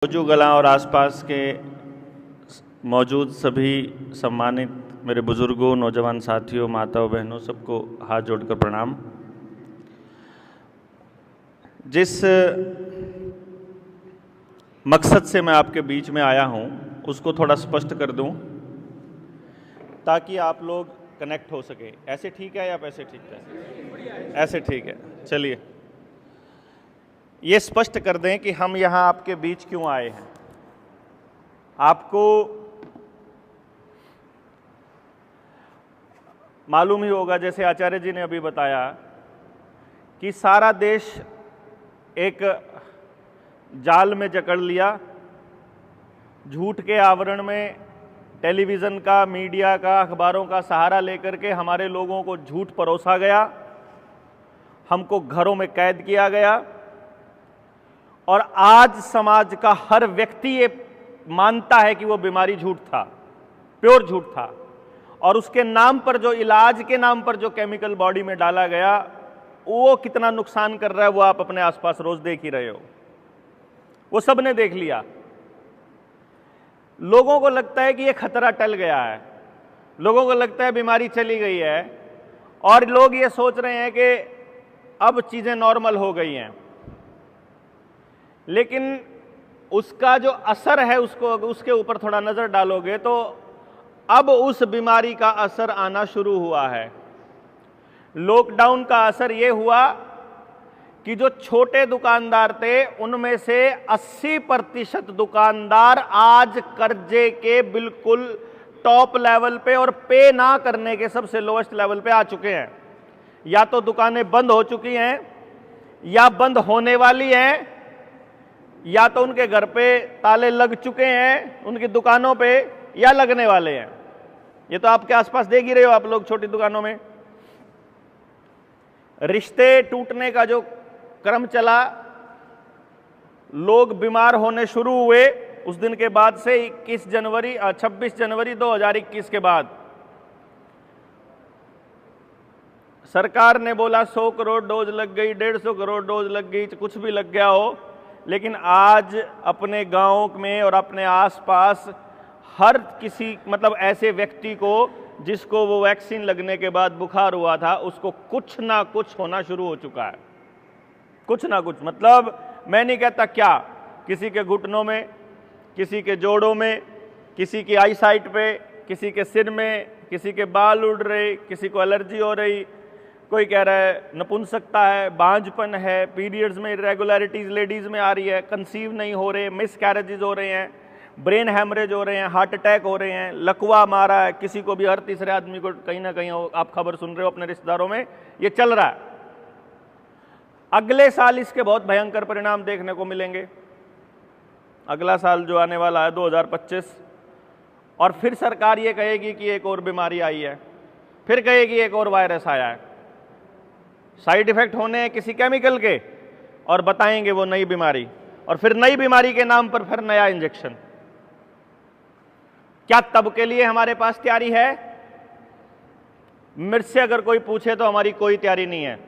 जोजूगला और आसपास के मौजूद सभी सम्मानित मेरे बुजुर्गों, नौजवान साथियों, माताओं, बहनों, सबको हाथ जोड़कर प्रणाम। जिस मकसद से मैं आपके बीच में आया हूं उसको थोड़ा स्पष्ट कर दूं ताकि आप लोग कनेक्ट हो सके। ऐसे ठीक है या वैसे ठीक है? ऐसे ठीक है। चलिए ये स्पष्ट कर दें कि हम यहाँ आपके बीच क्यों आए हैं। आपको मालूम ही होगा, जैसे आचार्य जी ने अभी बताया, कि सारा देश एक जाल में जकड़ लिया, झूठ के आवरण में टेलीविज़न का, मीडिया का, अखबारों का सहारा लेकर के हमारे लोगों को झूठ परोसा गया, हमको घरों में कैद किया गया। और आज समाज का हर व्यक्ति ये मानता है कि वो बीमारी झूठ था, प्योर झूठ था, और उसके नाम पर जो इलाज के नाम पर जो केमिकल बॉडी में डाला गया वो कितना नुकसान कर रहा है वो आप अपने आसपास रोज देख ही रहे हो। वो सब ने देख लिया। लोगों को लगता है कि ये खतरा टल गया है, लोगों को लगता है बीमारी चली गई है, और लोग ये सोच रहे हैं कि अब चीजें नॉर्मल हो गई हैं। लेकिन उसका जो असर है उसके ऊपर थोड़ा नजर डालोगे तो अब उस बीमारी का असर आना शुरू हुआ है। लॉकडाउन का असर यह हुआ कि जो छोटे दुकानदार थे उनमें से 80% दुकानदार आज कर्जे के बिल्कुल टॉप लेवल पे और पे ना करने के सबसे लोएस्ट लेवल पे आ चुके हैं। या तो दुकानें बंद हो चुकी हैं, या बंद होने वाली हैं, या तो उनके घर पे ताले लग चुके हैं उनकी दुकानों पे, या लगने वाले हैं। ये तो आपके आसपास देख ही रहे हो आप लोग, छोटी दुकानों में रिश्ते टूटने का जो क्रम चला, लोग बीमार होने शुरू हुए उस दिन के बाद से 26 जनवरी 2021 के बाद सरकार ने बोला 100 करोड़ डोज लग गई, 150 करोड़ डोज लग गई, कुछ भी लग गया हो। लेकिन आज अपने गांव में और अपने आसपास हर किसी, मतलब ऐसे व्यक्ति को जिसको वो वैक्सीन लगने के बाद बुखार हुआ था, उसको कुछ ना कुछ होना शुरू हो चुका है। कुछ ना कुछ, मतलब मैं नहीं कहता क्या, किसी के घुटनों में, किसी के जोड़ों में, किसी की आई साइट पे, किसी के सिर में, किसी के बाल उड़ रहे, किसी को एलर्जी हो रही, कोई कह रहा है नपुंसकता है, बांझपन है, पीरियड्स में इरेगुलरिटीज लेडीज में आ रही है, कंसीव नहीं हो रहे, मिस कैरेजेस हो रहे हैं, ब्रेन हैमरेज हो रहे हैं, हार्ट अटैक हो रहे हैं, लकवा मारा है किसी को भी, हर तीसरे आदमी को कहीं ना कहीं आप खबर सुन रहे हो अपने रिश्तेदारों में, ये चल रहा है। अगले साल इसके बहुत भयंकर परिणाम देखने को मिलेंगे। अगला साल जो आने वाला है 2025, और फिर सरकार ये कहेगी कि एक और बीमारी आई है, फिर कहेगी एक और वायरस आया है, साइड इफेक्ट होने हैं किसी केमिकल के, और बताएंगे वो नई बीमारी, और फिर नई बीमारी के नाम पर फिर नया इंजेक्शन। क्या तब के लिए हमारे पास तैयारी है? मुझसे अगर कोई पूछे तो हमारी कोई तैयारी नहीं है,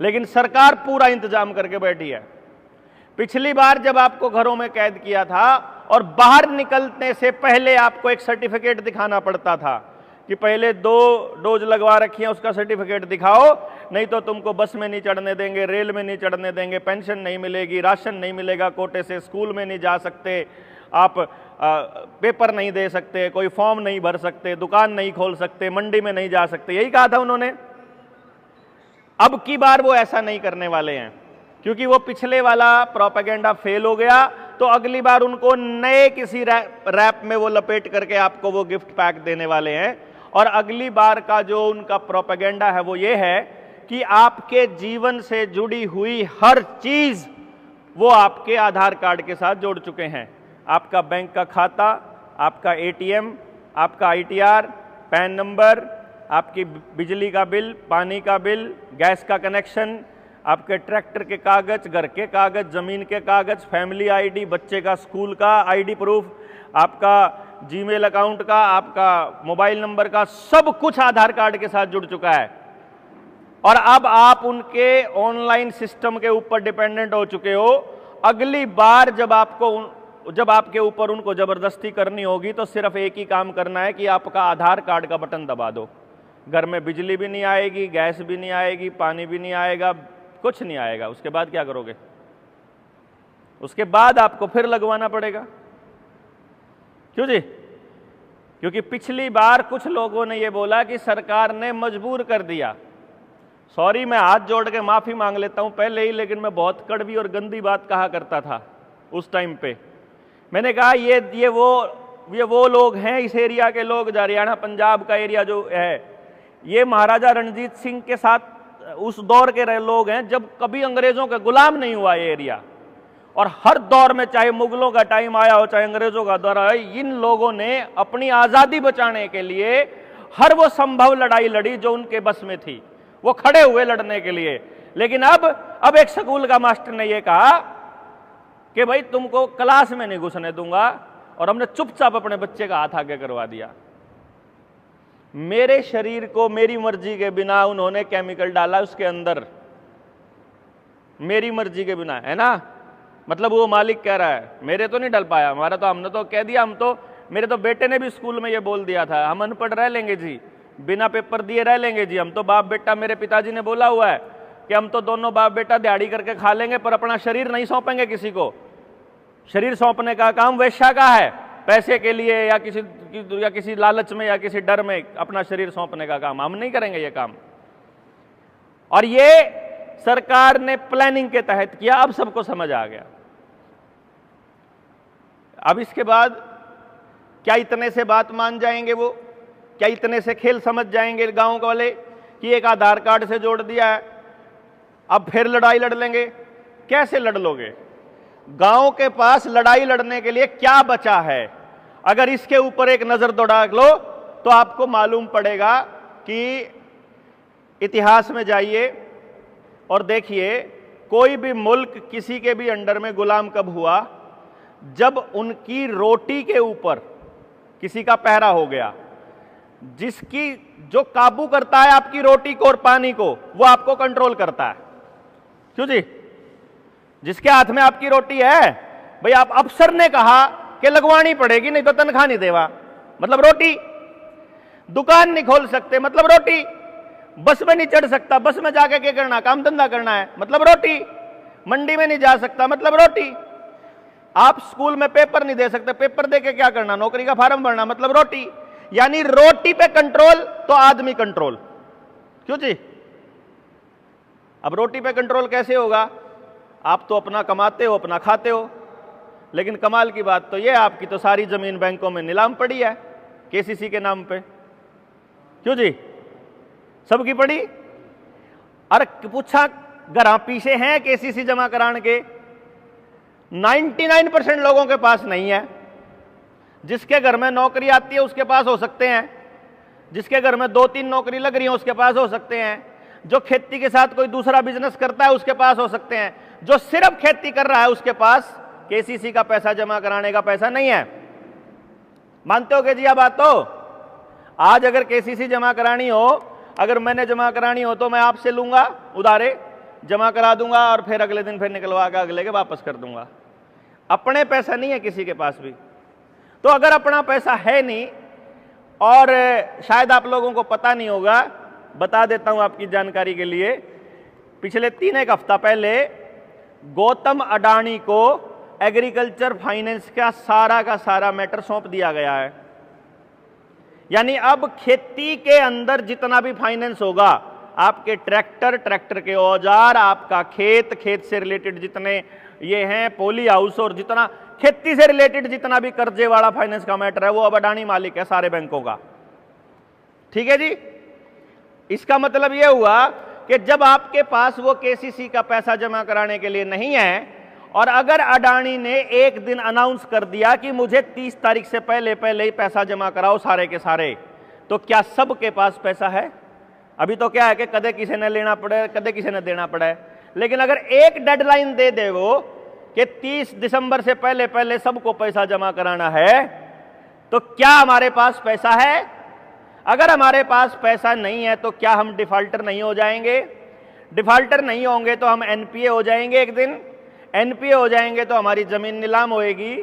लेकिन सरकार पूरा इंतजाम करके बैठी है। पिछली बार जब आपको घरों में कैद किया था और बाहर निकलने से पहले आपको एक सर्टिफिकेट दिखाना पड़ता था कि पहले 2 डोज लगवा रखी है, उसका सर्टिफिकेट दिखाओ, नहीं तो तुमको बस में नहीं चढ़ने देंगे, रेल में नहीं चढ़ने देंगे, पेंशन नहीं मिलेगी, राशन नहीं मिलेगा कोटे से, स्कूल में नहीं जा सकते आप, पेपर नहीं दे सकते, कोई फॉर्म नहीं भर सकते, दुकान नहीं खोल सकते, मंडी में नहीं जा सकते। यही कहा था उन्होंने। अब की बार वो ऐसा नहीं करने वाले हैं, क्योंकि वो पिछले वाला प्रोपेगेंडा फेल हो गया। तो अगली बार उनको नए किसी रैप में वो लपेट करके आपको वो गिफ्ट पैक देने वाले हैं। और अगली बार का जो उनका प्रोपेगेंडा है वो ये है कि आपके जीवन से जुड़ी हुई हर चीज वो आपके आधार कार्ड के साथ जोड़ चुके हैं। आपका बैंक का खाता, आपका एटीएम, आपका आईटीआर, पैन नंबर, आपकी बिजली का बिल, पानी का बिल, गैस का कनेक्शन, आपके ट्रैक्टर के कागज, घर के कागज, जमीन के कागज, फैमिली आईडी, बच्चे का स्कूल का आईडी प्रूफ, आपका जीमेल अकाउंट का, आपका मोबाइल नंबर का, सब कुछ आधार कार्ड के साथ जुड़ चुका है। और अब आप उनके ऑनलाइन सिस्टम के ऊपर डिपेंडेंट हो चुके हो। अगली बार जब आपके ऊपर उनको जबरदस्ती करनी होगी तो सिर्फ एक ही काम करना है कि आपका आधार कार्ड का बटन दबा दो। घर में बिजली भी नहीं आएगी, गैस भी नहीं आएगी, पानी भी नहीं आएगा, कुछ नहीं आएगा। उसके बाद क्या करोगे? उसके बाद आपको फिर लगवाना पड़ेगा। क्यों जी? क्योंकि पिछली बार कुछ लोगों ने यह बोला कि सरकार ने मजबूर कर दिया। सॉरी, मैं हाथ जोड़ के माफी मांग लेता हूं पहले ही, लेकिन मैं बहुत कड़वी और गंदी बात कहा करता था उस टाइम पे। मैंने कहा ये वो लोग हैं, इस एरिया के लोग, हरियाणा पंजाब का एरिया जो है, ये महाराजा रणजीत सिंह के साथ उस दौर के लोग हैं जब कभी अंग्रेजों का गुलाम नहीं हुआ ये एरिया। और हर दौर में, चाहे मुगलों का टाइम आया हो, चाहे अंग्रेजों का दौर आया, इन लोगों ने अपनी आजादी बचाने के लिए हर वो संभव लड़ाई लड़ी जो उनके बस में थी। वो खड़े हुए लड़ने के लिए। लेकिन अब एक स्कूल का मास्टर ने यह कहा कि भाई तुमको क्लास में नहीं घुसने दूंगा, और हमने चुपचाप अपने बच्चे का हाथ आगे करवा दिया। मेरे शरीर को मेरी मर्जी के बिना उन्होंने केमिकल डाला उसके अंदर, मेरी मर्जी के बिना, है ना? मतलब वो मालिक कह रहा है, मेरे तो नहीं डल पाया, हमारा तो, हमने तो कह दिया, मेरे तो बेटे ने भी स्कूल में ये बोल दिया था, हम अनपढ़ रह लेंगे जी, बिना पेपर दिए रह लेंगे जी, हम तो बाप बेटा, मेरे पिताजी ने बोला हुआ है कि हम तो दोनों बाप बेटा दिहाड़ी करके खा लेंगे, पर अपना शरीर नहीं सौंपेंगे किसी को। शरीर सौंपने का काम वेश्या का है, पैसे के लिए या किसी लालच में या किसी डर में अपना शरीर सौंपने का काम हम नहीं करेंगे ये काम। और ये सरकार ने प्लानिंग के तहत किया। अब सबको समझ आ गया। अब इसके बाद क्या इतने से बात मान जाएंगे वो? क्या इतने से खेल समझ जाएंगे गांव वाले कि एक आधार कार्ड से जोड़ दिया है, अब फिर लड़ाई लड़ लेंगे? कैसे लड़ लोगे? गांव के पास लड़ाई लड़ने के लिए क्या बचा है? अगर इसके ऊपर एक नजर दौड़ा लो तो आपको मालूम पड़ेगा कि इतिहास में जाइए और देखिए, कोई भी मुल्क किसी के भी अंडर में गुलाम कब हुआ? जब उनकी रोटी के ऊपर किसी का पहरा हो गया। जो काबू करता है आपकी रोटी को और पानी को, वो आपको कंट्रोल करता है। क्यों जी? जिसके हाथ में आपकी रोटी है, भाई आप अफसर ने कहा कि लगवानी पड़ेगी, नहीं तो तनख्वाह नहीं देवा, मतलब रोटी। दुकान नहीं खोल सकते, मतलब रोटी। बस में नहीं चढ़ सकता, बस में जाके क्या करना? काम धंधा करना है, मतलब रोटी। मंडी में नहीं जा सकता, मतलब रोटी। आप स्कूल में पेपर नहीं दे सकते, पेपर दे के क्या करना? नौकरी का फार्म भरना, मतलब रोटी। यानी रोटी पे कंट्रोल तो आदमी कंट्रोल। क्यों जी? अब रोटी पे कंट्रोल कैसे होगा? आप तो अपना कमाते हो, अपना खाते हो, लेकिन कमाल की बात तो यह, आपकी तो सारी जमीन बैंकों में नीलाम पड़ी है केसीसी के नाम पे। क्यों जी? सबकी पड़ी। अरे पूछा, घर पीछे हैं केसीसी जमा कराने के? 99% लोगों के पास नहीं है। जिसके घर में नौकरी आती है उसके पास हो सकते हैं, जिसके घर में 2-3 नौकरी लग रही है उसके पास हो सकते हैं, जो खेती के साथ कोई दूसरा बिजनेस करता है उसके पास हो सकते हैं, जो सिर्फ खेती कर रहा है उसके पास केसीसी का पैसा जमा कराने का पैसा नहीं है। मानते हो कि जी? बात तो आज अगर केसीसी जमा करानी हो, अगर मैंने जमा करानी हो तो मैं आपसे लूंगा उधारे, जमा करा दूंगा और फिर अगले दिन फिर निकलवा के अगले के वापस कर दूंगा। अपने पैसा नहीं है किसी के पास भी। तो अगर अपना पैसा है नहीं, और शायद आप लोगों को पता नहीं होगा, बता देता हूं आपकी जानकारी के लिए, पिछले 3-1 हफ्ता पहले गौतम अडानी को एग्रीकल्चर फाइनेंस का सारा मैटर सौंप दिया गया है। यानी अब खेती के अंदर जितना भी फाइनेंस होगा, आपके ट्रैक्टर के औजार, आपका खेत से रिलेटेड जितने ये हैं पोली हाउस, और जितना खेती से रिलेटेड जितना भी कर्जे वाला फाइनेंस का मैटर है, वो अब अडानी मालिक है सारे बैंकों का। ठीक है जी? इसका मतलब यह हुआ कि जब आपके पास वो केसीसी का पैसा जमा कराने के लिए नहीं है, और अगर अडानी ने एक दिन अनाउंस कर दिया कि मुझे 30 तारीख से पहले ही पैसा जमा कराओ सारे के सारे, तो क्या सबके पास पैसा है? अभी तो क्या है कि कदे किसी ने लेना पड़े, कदे किसी ने देना पड़े। लेकिन अगर एक डेडलाइन दे दे वो कि 30 दिसंबर से पहले सबको पैसा जमा कराना है, तो क्या हमारे पास पैसा है? अगर हमारे पास पैसा नहीं है तो क्या हम डिफाल्टर नहीं हो जाएंगे? डिफाल्टर नहीं होंगे तो हम एनपीए हो जाएंगे एक दिन। एनपीए हो जाएंगे तो हमारी जमीन नीलाम होएगी,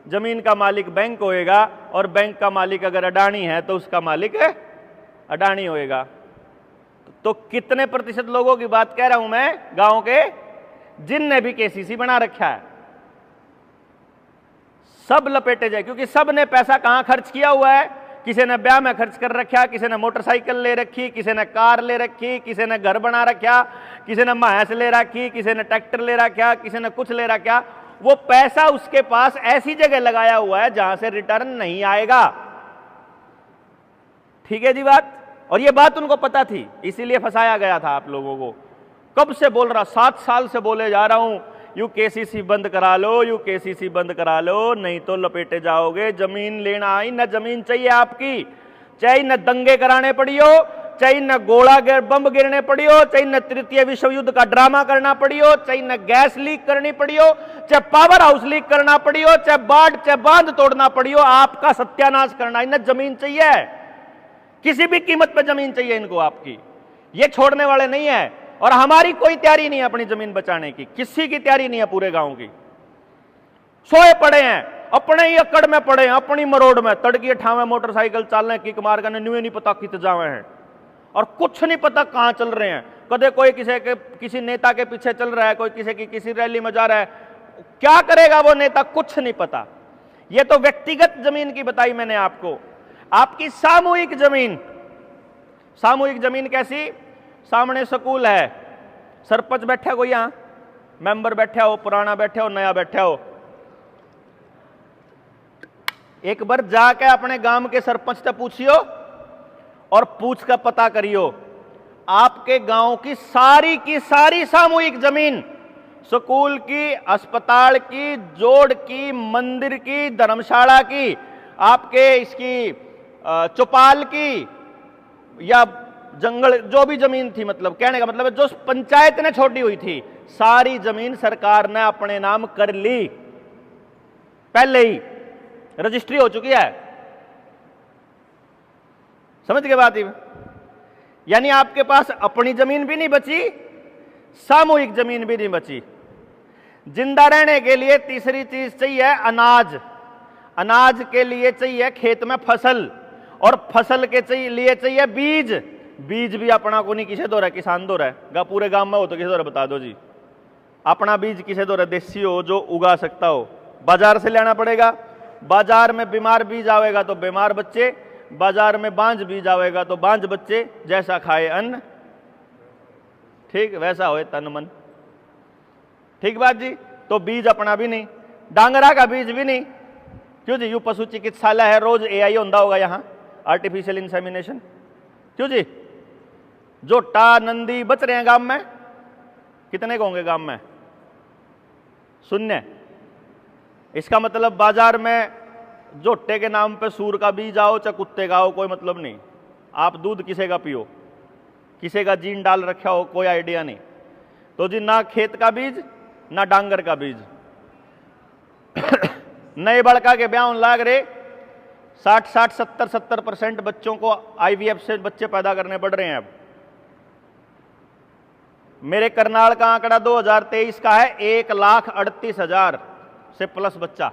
जमीन का मालिक बैंक होएगा, और बैंक का मालिक अगर अडानी है तो उसका मालिक अडानी होएगा। तो कितने प्रतिशत लोगों की बात कह रहा हूं मैं, गांव के, जिनने भी केसीसी बना रखा है, सब लपेटे जाए, क्योंकि सब ने पैसा कहां खर्च किया हुआ है। किसी ने ब्याह में खर्च कर रखा, किसी ने मोटरसाइकिल ले रखी, किसी ने कार ले रखी, किसी ने घर बना रखा, किसी ने भैंस ले रखी, किसी ने ट्रैक्टर ले रखा, किसी ने कुछ ले रखा। वो पैसा उसके पास ऐसी जगह लगाया हुआ है जहां से रिटर्न नहीं आएगा। ठीक है जी बात। और ये बात उनको पता थी, इसीलिए फंसाया गया था आप लोगों को। कब से बोल रहा, 7 साल से बोले जा रहा हूं, यू केसीसी बंद करा लो, यू केसीसी बंद करा लो, नहीं तो लपेटे जाओगे। जमीन लेना आई न, जमीन चाहिए आपकी, चाहे न दंगे कराने पड़ी हो, चाहे न गोला बम गिरने पड़ी हो, चाहे न तृतीय विश्व युद्ध का ड्रामा करना पड़ी हो, चाहे न गैस लीक करनी पड़ी हो, चाहे पावर हाउस लीक करना पड़ी हो, चाहे बाढ़, चाहे बांध तोड़ना पड़ी हो, आपका सत्यानाश करना, इन्हें जमीन चाहिए, किसी भी कीमत पर जमीन चाहिए इनको आपकी। ये छोड़ने वाले नहीं है। और हमारी कोई तैयारी नहीं है अपनी जमीन बचाने की, किसी की तैयारी नहीं है पूरे गांव की। सोए पड़े हैं, अपने ही अकड़ में पड़े हैं, अपनी मरोड़ में, तड़की ठावे मोटरसाइकिल चलने किक मार करने, न्यू नहीं पता कित जावे हैं, और कुछ नहीं पता कहां चल रहे हैं। कदे कोई किसी नेता के पीछे चल रहा है, कोई किसी रैली में जा रहा है, क्या करेगा वो नेता कुछ नहीं पता। ये तो व्यक्तिगत जमीन की बताई मैंने आपको। आपकी सामूहिक जमीन, सामूहिक जमीन कैसी? सामने स्कूल है, सरपंच बैठा कोई, यहां मेंबर बैठा हो, पुराना बैठा हो, नया बैठा हो, एक बार जाके अपने गांव के सरपंच से पूछियो और पूछ कर पता करियो, आपके गांव की सारी सामूहिक जमीन, स्कूल की, अस्पताल की, जोड़ की, मंदिर की, धर्मशाला की, आपके इसकी चौपाल की, या जंगल, जो भी जमीन थी, मतलब कहने का मतलब है जो पंचायत ने छोड़ी हुई थी, सारी जमीन सरकार ने अपने नाम कर ली, पहले ही रजिस्ट्री हो चुकी है। समझ गए बात? यानी आपके पास अपनी जमीन भी नहीं बची, सामूहिक जमीन भी नहीं बची। जिंदा रहने के लिए तीसरी चीज चाहिए अनाज, अनाज के लिए चाहिए खेत में फसल, और फसल के लिए चाहिए बीज। बीज भी अपना को नहीं, किसे दो रहा है? किसान दो रहा है। पूरे गांव में हो तो किसे दो रहा है? बता दो जी। अपना बीज किसे दो रहा है? देसी हो, जो उगा सकता हो। बाजार से लेना पड़ेगा। बाजार में बीमार बीज आवेगा तो बीमार बच्चे, बाजार में बांझ बीज आवेगा तो बांझ बच्चे। जैसा खाए अन्न, ठीक वैसा होए तन मन। ठीक बात जी। तो बीज अपना भी नहीं, डांगरा का बीज भी नहीं। क्यों जी? यू पशु चिकित्सालय है, रोज एआई होता होगा यहाँ, आर्टिफिशियल इंसेमिनेशन। क्यों जी? जो टा नंदी बच रहे हैं गांव में, कितने को होंगे गांव में? शून्य। इसका मतलब बाजार में जोटे के नाम पे सूर का बीज आओ चाहे कुत्ते का हो, कोई मतलब नहीं। आप दूध किसे का पियो, किसे का जीन डाल रखा हो, कोई आइडिया नहीं। तो जी ना खेत का बीज, ना डांगर का बीज। नए बड़का के ब्याह लाग रहे, 60 70% बच्चों को आईवीएफ से बच्चे पैदा करने पड़ रहे हैं। अब मेरे करनाल का आंकड़ा 2023 का है, 1,38,000 से प्लस बच्चा।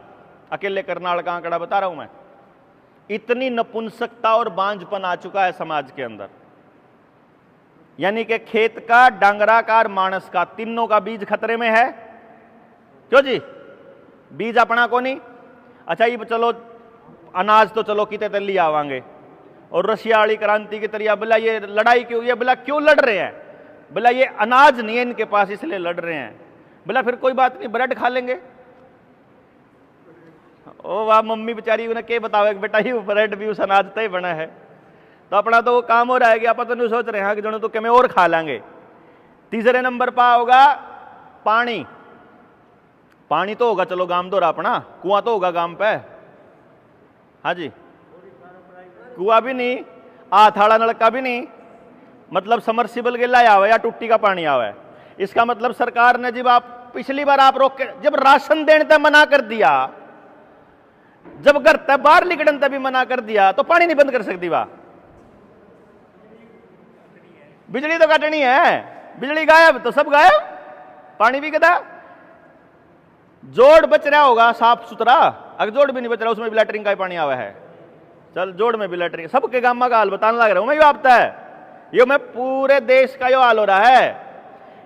अकेले करनाल का आंकड़ा बता रहा हूं मैं। इतनी नपुंसकता और बांझपन आ चुका है समाज के अंदर। यानी कि खेत का, डांगरा का और मानस का, तीनों का बीज खतरे में है। क्यों जी? बीज अपना को नहीं। अच्छा ये चलो अनाज तो चलो किते तली आवांगे, और रशिया वाली क्रांति की तरह बोला ये लड़ाई क्यों? ये बोला क्यों लड़ रहे हैं? बोला ये अनाज नहीं है इनके पास इसलिए लड़ रहे हैं। बोला फिर कोई बात नहीं, ब्रेड खा लेंगे। ओ वाह, मम्मी बेचारी उन्हें क्या बतावे बेटा ही ब्रेड भी उस अनाज तय बना है। तो अपना तो वो काम हो रहा है कि आप तो नहीं सोच रहे हैं कि जनो तो क्या और खा लेंगे। तीसरे नंबर पर होगा पानी। पानी तो होगा चलो गांव दो अपना, कुआं तो होगा गांव पे। हाँ जी, कुआं भी नहीं, थाड़ा नलका भी नहीं, मतलब समरसिबल के लाया हुआ या टुट्टी का पानी आवा है। इसका मतलब सरकार ने जब आप पिछली बार आप रोक के जब राशन देने तक मना कर दिया, जब घर तक बाहर निकलने तक भी मना कर दिया, तो पानी नहीं बंद कर सकती वाह। बिजली तो काटनी है, बिजली गायब तो सब गायब, पानी भी कदा। जोड़ बच रहा होगा साफ सुथरा, अगर जोड़ भी नहीं बच रहा उसमें भी लैटरिन का ही पानी आवा है, चल जोड़ में भी लैटरिन, सबके गामा का हाल बताने लग रहा हूं मैं। यो आपता है, यो मैं पूरे देश का यो हाल हो रहा है।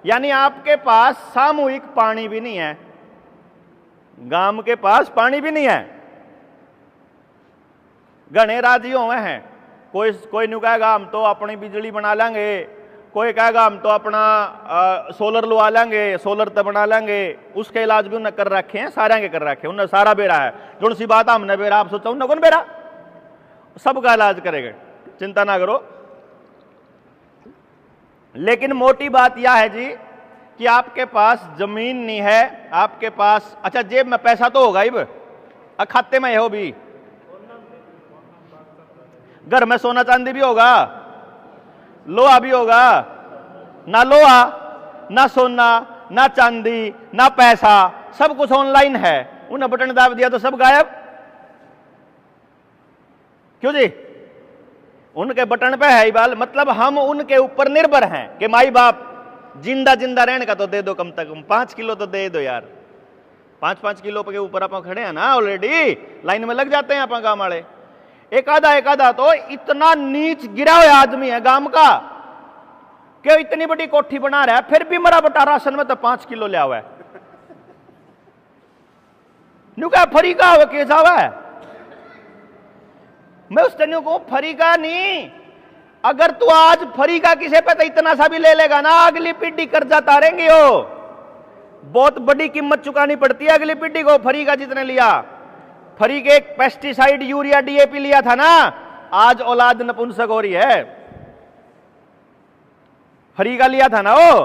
यानी आपके पास सामूहिक पानी भी नहीं है, गांव के पास पानी भी नहीं है। घने राज्यों में है, कोई नहीं कहेगा हम तो अपनी बिजली बना लेंगे, कोई कहेगा हम तो अपना सोलर लगा लेंगे, सोलर तो बना लेंगे। उसके इलाज भी उन्हें कर रखे हैं, सारे के कर रखे हैं, उन्हें सारा बेरा है। जो सी बात हमने बेरा, आप सोचा उन्हें कौन बेरा, सबका इलाज करेंगे, चिंता ना करो। लेकिन मोटी बात यह है जी कि आपके पास जमीन नहीं है, आपके पास अच्छा जेब में पैसा तो होगा ही, खाते में हो भी, घर में सोना चांदी भी होगा, लोहा भी होगा, ना लोहा ना सोना ना चांदी ना पैसा, सब कुछ ऑनलाइन है। उन्हें बटन दाब दिया तो सब गायब, क्यों जी, उनके बटन पे है ही बाल। मतलब हम उनके ऊपर निर्भर हैं कि माई बाप जिंदा जिंदा रहने का तो दे दो, कम से कम 5 किलो तो दे दो यार। 5-5 किलो के ऊपर आप खड़े हैं ना, ऑलरेडी लाइन में लग जाते हैं आप गांव वाले। एक आधा तो इतना नीच गिरा हुआ आदमी है गांव का कि इतनी बड़ी कोठी बना रहा है, फिर भी मरा बटा राशन में तो 5 किलो लिया हुआ है। न्यू क्या फरी का हुआ केस हुआ है, मैं उस तन्यू को फरी का नहीं, अगर तू आज फरी का किसे पे तो इतना सा भी ले लेगा ना, अगली पीढ़ी कर्जा तारेंगे हो, बहुत बड़ी कीमत चुकानी पड़ती है अगली पीढ़ी को। फरी का जितने लिया, फरी के एक पेस्टिसाइड यूरिया डीएपी लिया था ना, आज औलाद नपुंसक हो रही है, फरी का लिया था ना वो,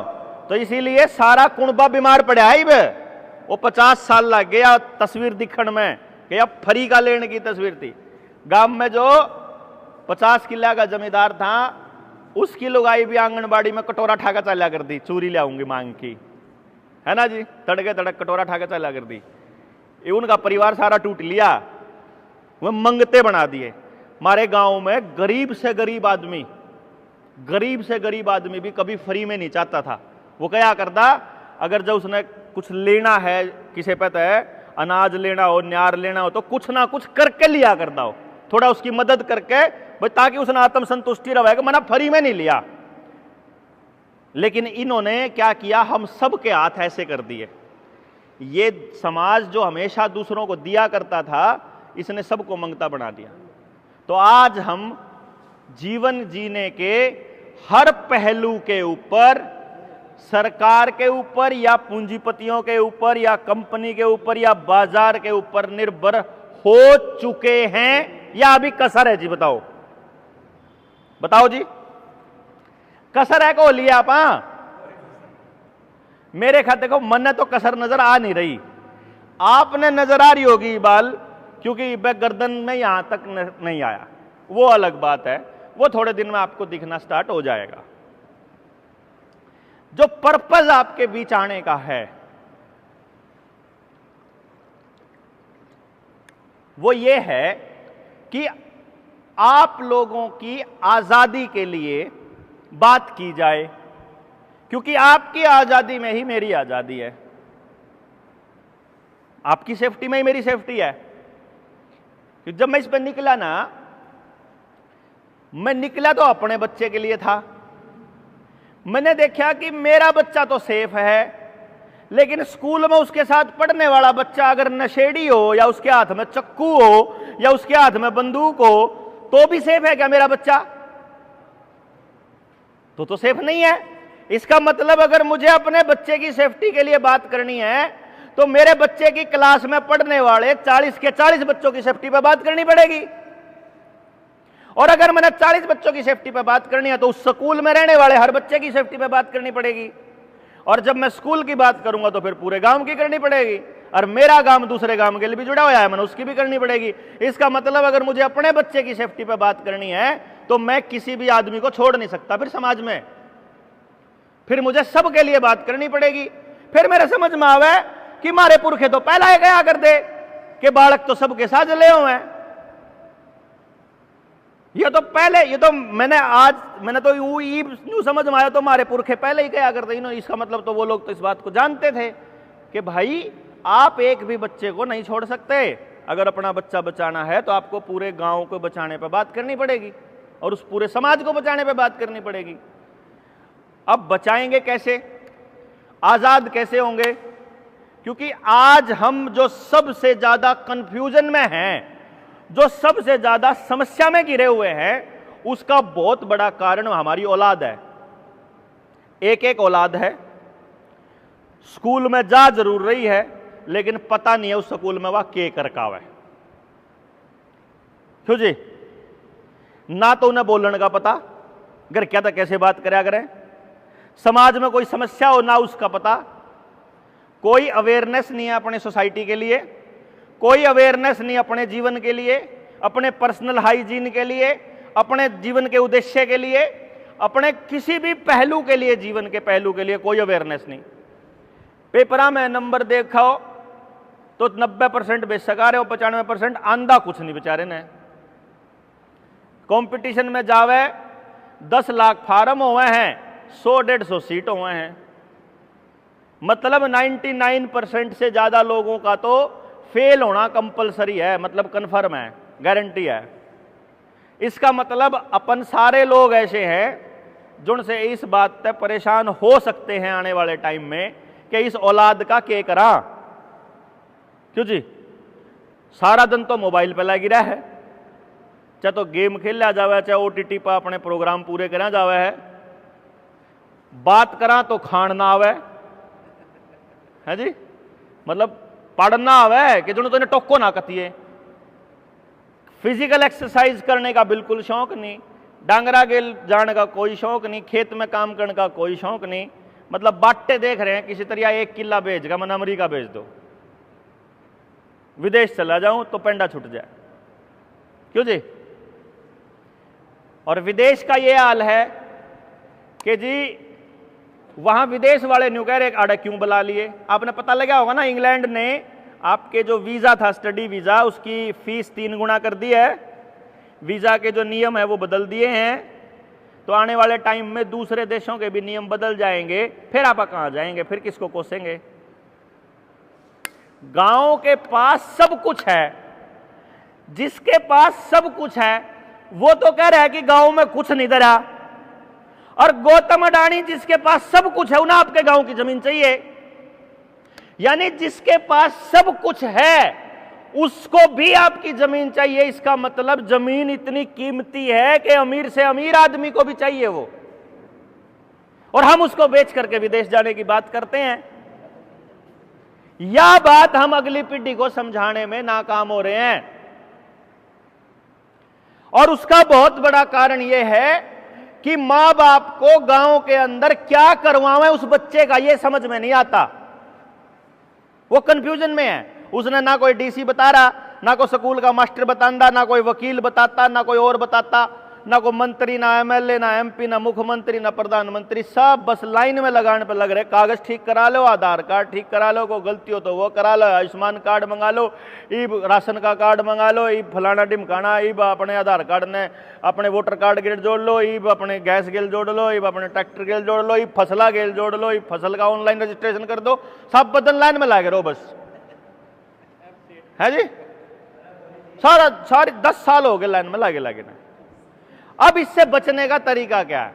तो इसीलिए सारा कुणबा बीमार पड़ा है। वो 50 साल लग गया तस्वीर दिखण में कि अब फरी का लेने की तस्वीर थी। गांव में जो 50 किला का जमींदार था, उसकी लुगाई भी आंगनबाड़ी में कटोरा ठाका चला कर दी, चूरी लाऊंगी मांग की, है ना जी, तड़के तड़क कटोरा ठाका चला कर दी। उनका परिवार सारा टूट लिया, वह मंगते बना दिए। हमारे गांव में गरीब से गरीब आदमी भी कभी फ्री में नहीं चाहता था। वो क्या करता, अगर जब उसने कुछ लेना है किसी पे तय, अनाज लेना हो, न्यार लेना हो, तो कुछ ना कुछ करके लिया करता हो, थोड़ा उसकी मदद करके, ताकि उसने आत्मसंतुष्टि रहे कि मैंने फ्री में नहीं लिया। लेकिन इन्होंने क्या किया, हम सबके हाथ ऐसे कर दिए। ये समाज जो हमेशा दूसरों को दिया करता था, इसने सबको मंगता बना दिया। तो आज हम जीवन जीने के हर पहलू के ऊपर, सरकार के ऊपर या पूंजीपतियों के ऊपर या कंपनी के ऊपर या बाजार के ऊपर निर्भर हो चुके हैं, या अभी कसर है जी? बताओ बताओ जी, कसर है को लिया आप? मेरे खाते को मन तो कसर नजर आ नहीं रही, आपने नजर आ रही होगी बाल, क्योंकि वह गर्दन में यहां तक नहीं आया, वो अलग बात है, वो थोड़े दिन में आपको दिखना स्टार्ट हो जाएगा। जो पर्पस आपके बीच आने का है वो ये है कि आप लोगों की आजादी के लिए बात की जाए, क्योंकि आपकी आजादी में ही मेरी आजादी है, आपकी सेफ्टी में ही मेरी सेफ्टी है। कि जब मैं इस पर निकला ना, मैं निकला तो अपने बच्चे के लिए था। मैंने देखा कि मेरा बच्चा तो सेफ है, लेकिन स्कूल में उसके साथ पढ़ने वाला बच्चा अगर नशेड़ी हो, या उसके हाथ में चक्कू हो, या उसके हाथ में बंदूक हो, तो भी सेफ है क्या मेरा बच्चा? तो सेफ नहीं है। इसका मतलब अगर मुझे अपने बच्चे की सेफ्टी के लिए बात करनी है, तो मेरे बच्चे की क्लास में पढ़ने वाले 40 के 40 बच्चों की सेफ्टी पर बात करनी पड़ेगी। और अगर मैंने 40 बच्चों की सेफ्टी पर बात करनी है, तो उस स्कूल में रहने वाले हर बच्चे की सेफ्टी पर बात करनी पड़ेगी। और जब मैं स्कूल की बात करूंगा तो फिर पूरे गांव की करनी पड़ेगी, और मेरा गांव दूसरे गांव के लिए भी जुड़ा हुआ है, मैंने उसकी भी करनी पड़ेगी। इसका मतलब अगर मुझे अपने बच्चे की सेफ्टी पर बात करनी है, तो मैं किसी भी आदमी को छोड़ नहीं सकता फिर समाज में, फिर मुझे सबके लिए बात करनी पड़ेगी। फिर मेरे समझ में आवे कि मारे पुरखे तो पहला ही गया कर दे कि बालक तो सबके साथ जले हुए हैं। ये तो मैंने तो यूं समझ में आया, तो हमारे पुरखे पहले ही गया करते। इसका मतलब तो वो लोग तो इस बात को जानते थे कि भाई आप एक भी बच्चे को नहीं छोड़ सकते। अगर अपना बच्चा बचाना है तो आपको पूरे गांव को बचाने पर बात करनी पड़ेगी और उस पूरे समाज को बचाने पर बात करनी पड़ेगी। अब बचाएंगे कैसे, आजाद कैसे होंगे? क्योंकि आज हम जो सबसे ज्यादा कंफ्यूजन में हैं, जो सबसे ज्यादा समस्या में घिरे हुए हैं, उसका बहुत बड़ा कारण हमारी औलाद है। एक एक औलाद है, स्कूल में जा जरूर रही है लेकिन पता नहीं है उस स्कूल में वह के करकाव है। क्यों जी? ना तो उन्हें बोलने का पता, अगर क्या था कैसे बात करा करें, समाज में कोई समस्या हो ना उसका पता, कोई अवेयरनेस नहीं है अपने सोसाइटी के लिए, कोई अवेयरनेस नहीं अपने जीवन के लिए, अपने पर्सनल हाइजीन के लिए, अपने जीवन के उद्देश्य के लिए, अपने किसी भी पहलू के लिए, जीवन के पहलू के लिए कोई अवेयरनेस नहीं। पेपरा में नंबर देखो तो 90% बेशक आ रहे हो, 95% आंधा कुछ नहीं बेचारे ने। कंपटीशन में जावे 10 लाख फार्म हुए हैं, 100-150 सीट हुए हैं, मतलब 99% से ज्यादा लोगों का तो फेल होना कंपलसरी है, मतलब कन्फर्म है, गारंटी है। इसका मतलब अपन सारे लोग ऐसे हैं जिनसे इस बात पे परेशान हो सकते हैं आने वाले टाइम में कि इस औलाद का क्या करा। क्यों जी? सारा दिन तो मोबाइल पे लगी रहा है, चाहे तो गेम खेला जावे, चाहे OTT पर अपने प्रोग्राम पूरे करा जावे है, बात करा तो खान ना आवे है जी, मतलब पढ़ना आवे कि जो तो इन्हें टोको ना कतिए, फिजिकल एक्सरसाइज करने का बिल्कुल शौक नहीं, डांगरा गेल जाने का कोई शौक नहीं, खेत में काम करने का कोई शौक नहीं, मतलब बाटे देख रहे हैं किसी तरह 1 किला भेज का, मैंने अमेरिका भेज दो, विदेश चला जाऊं तो पेंडा छूट जाए। क्यों जी? और विदेश का ये हाल है कि जी वहां विदेश वाले न्यू कह रहे आड़े क्यों बुला लिए। आपने पता लगा होगा ना, इंग्लैंड ने आपके जो वीजा था, स्टडी वीजा, उसकी फीस 3 गुना कर दी है, वीजा के जो नियम है वो बदल दिए हैं, तो आने वाले टाइम में दूसरे देशों के भी नियम बदल जाएंगे, फिर आप कहां जाएंगे, फिर किसको कोसेंगे? गांव के पास सब कुछ है, जिसके पास सब कुछ है वो तो कह रहा है कि गांव में कुछ नहीं धरा, और गौतम अडानी जिसके पास सब कुछ है उन्हें आपके गांव की जमीन चाहिए। यानी जिसके पास सब कुछ है उसको भी आपकी जमीन चाहिए। इसका मतलब जमीन इतनी कीमती है कि अमीर से अमीर आदमी को भी चाहिए वो, और हम उसको बेच करके विदेश जाने की बात करते हैं। यह बात हम अगली पीढ़ी को समझाने में नाकाम हो रहे हैं, और उसका बहुत बड़ा कारण यह है कि मां बाप को गांव के अंदर क्या करवाएं उस बच्चे का ये समझ में नहीं आता, वो कंफ्यूजन में है। उसने ना कोई डीसी बता रहा, ना कोई स्कूल का मास्टर बताता, ना कोई वकील बताता, ना कोई और बताता, ना कोई मंत्री, ना एमएलए, ना एमपी, ना मुख्यमंत्री, ना प्रधानमंत्री, सब बस लाइन में लगाने पर लग रहे। कागज ठीक करा लो, आधार कार्ड ठीक करा लो, कोई गलती हो तो वो करा लो, आयुष्मान कार्ड मंगा लो, ईब राशन का कार्ड मंगा लो, ईब फलाना ढिमकाना, ईब अपने आधार कार्ड ने अपने वोटर कार्ड गेल जोड़ लो, ईब अपने गैस गेल जोड़ लो, ईब अपने ट्रैक्टर गेल जोड़ लो, ईब फसला गेल जोड़ लो, ईब फसल का ऑनलाइन रजिस्ट्रेशन कर दो, सब बदन लाइन में लागे रहो बस, है जी। सारी 10 साल हो गए लाइन में लागे लागे ना। अब इससे बचने का तरीका क्या है?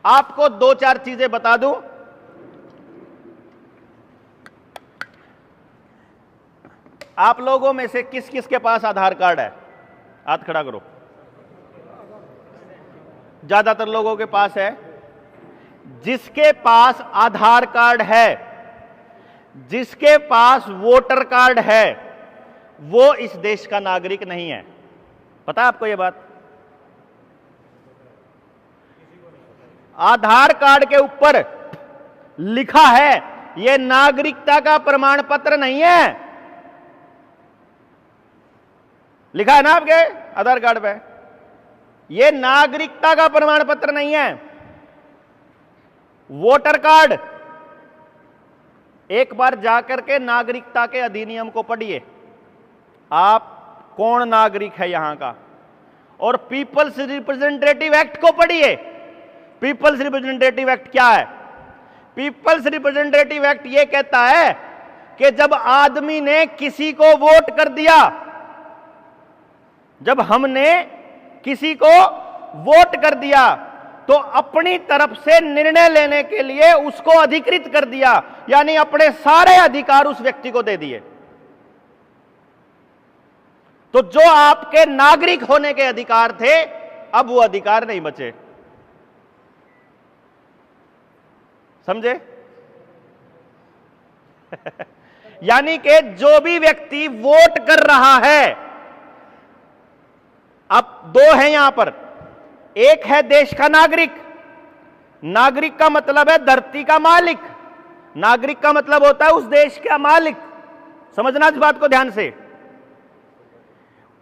आपको 2-4 चीजें बता दूं। आप लोगों में से किस किस के पास आधार कार्ड है? हाथ खड़ा करो। ज्यादातर लोगों के पास है। जिसके पास आधार कार्ड है, जिसके पास वोटर कार्ड है, वो इस देश का नागरिक नहीं है। पता है आपको यह बात? आधार कार्ड के ऊपर लिखा है यह नागरिकता का प्रमाण पत्र नहीं है। लिखा है ना आपके आधार कार्ड पे, यह नागरिकता का प्रमाण पत्र नहीं है। वोटर कार्ड, एक बार जाकर के नागरिकता के अधिनियम को पढ़िए, आप कौन नागरिक है यहां का, और पीपल्स रिप्रेजेंटेटिव एक्ट को पढ़िए। पीपल्स रिप्रेजेंटेटिव एक्ट क्या है? पीपल्स रिप्रेजेंटेटिव एक्ट यह कहता है कि जब आदमी ने किसी को वोट कर दिया, जब हमने किसी को वोट कर दिया तो अपनी तरफ से निर्णय लेने के लिए उसको अधिकृत कर दिया, यानी अपने सारे अधिकार उस व्यक्ति को दे दिए। तो जो आपके नागरिक होने के अधिकार थे, अब वो अधिकार नहीं बचे। समझे? यानी कि जो भी व्यक्ति वोट कर रहा है, अब दो है यहां पर, एक है देश का नागरिक। नागरिक का मतलब है धरती का मालिक, नागरिक का मतलब होता है उस देश का मालिक। समझना इस बात को ध्यान से।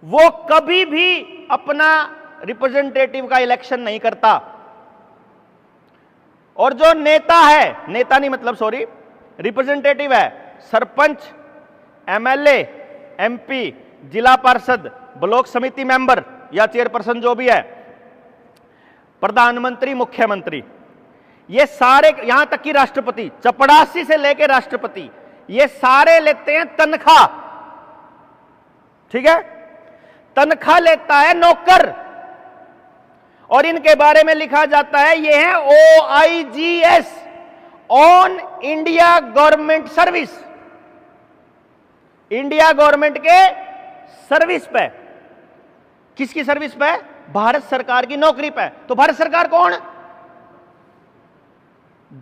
वो कभी भी अपना रिप्रेजेंटेटिव का इलेक्शन नहीं करता। और जो नेता है, नेता नहीं मतलब सॉरी, रिप्रेजेंटेटिव है, सरपंच, एमएलए, एमपी, जिला पार्षद, ब्लॉक समिति मेंबर या चेयरपर्सन जो भी है, प्रधानमंत्री, मुख्यमंत्री, ये सारे, यहां तक कि राष्ट्रपति, चपड़ासी से लेकर राष्ट्रपति, ये सारे लेते हैं तनख्वाह। ठीक है? तनख्वाह लेता है नौकर, और इनके बारे में लिखा जाता है ये है OIGS, on India government service, India government के सर्विस पे। किसकी सर्विस पे? भारत सरकार की नौकरी पे। तो भारत सरकार कौन?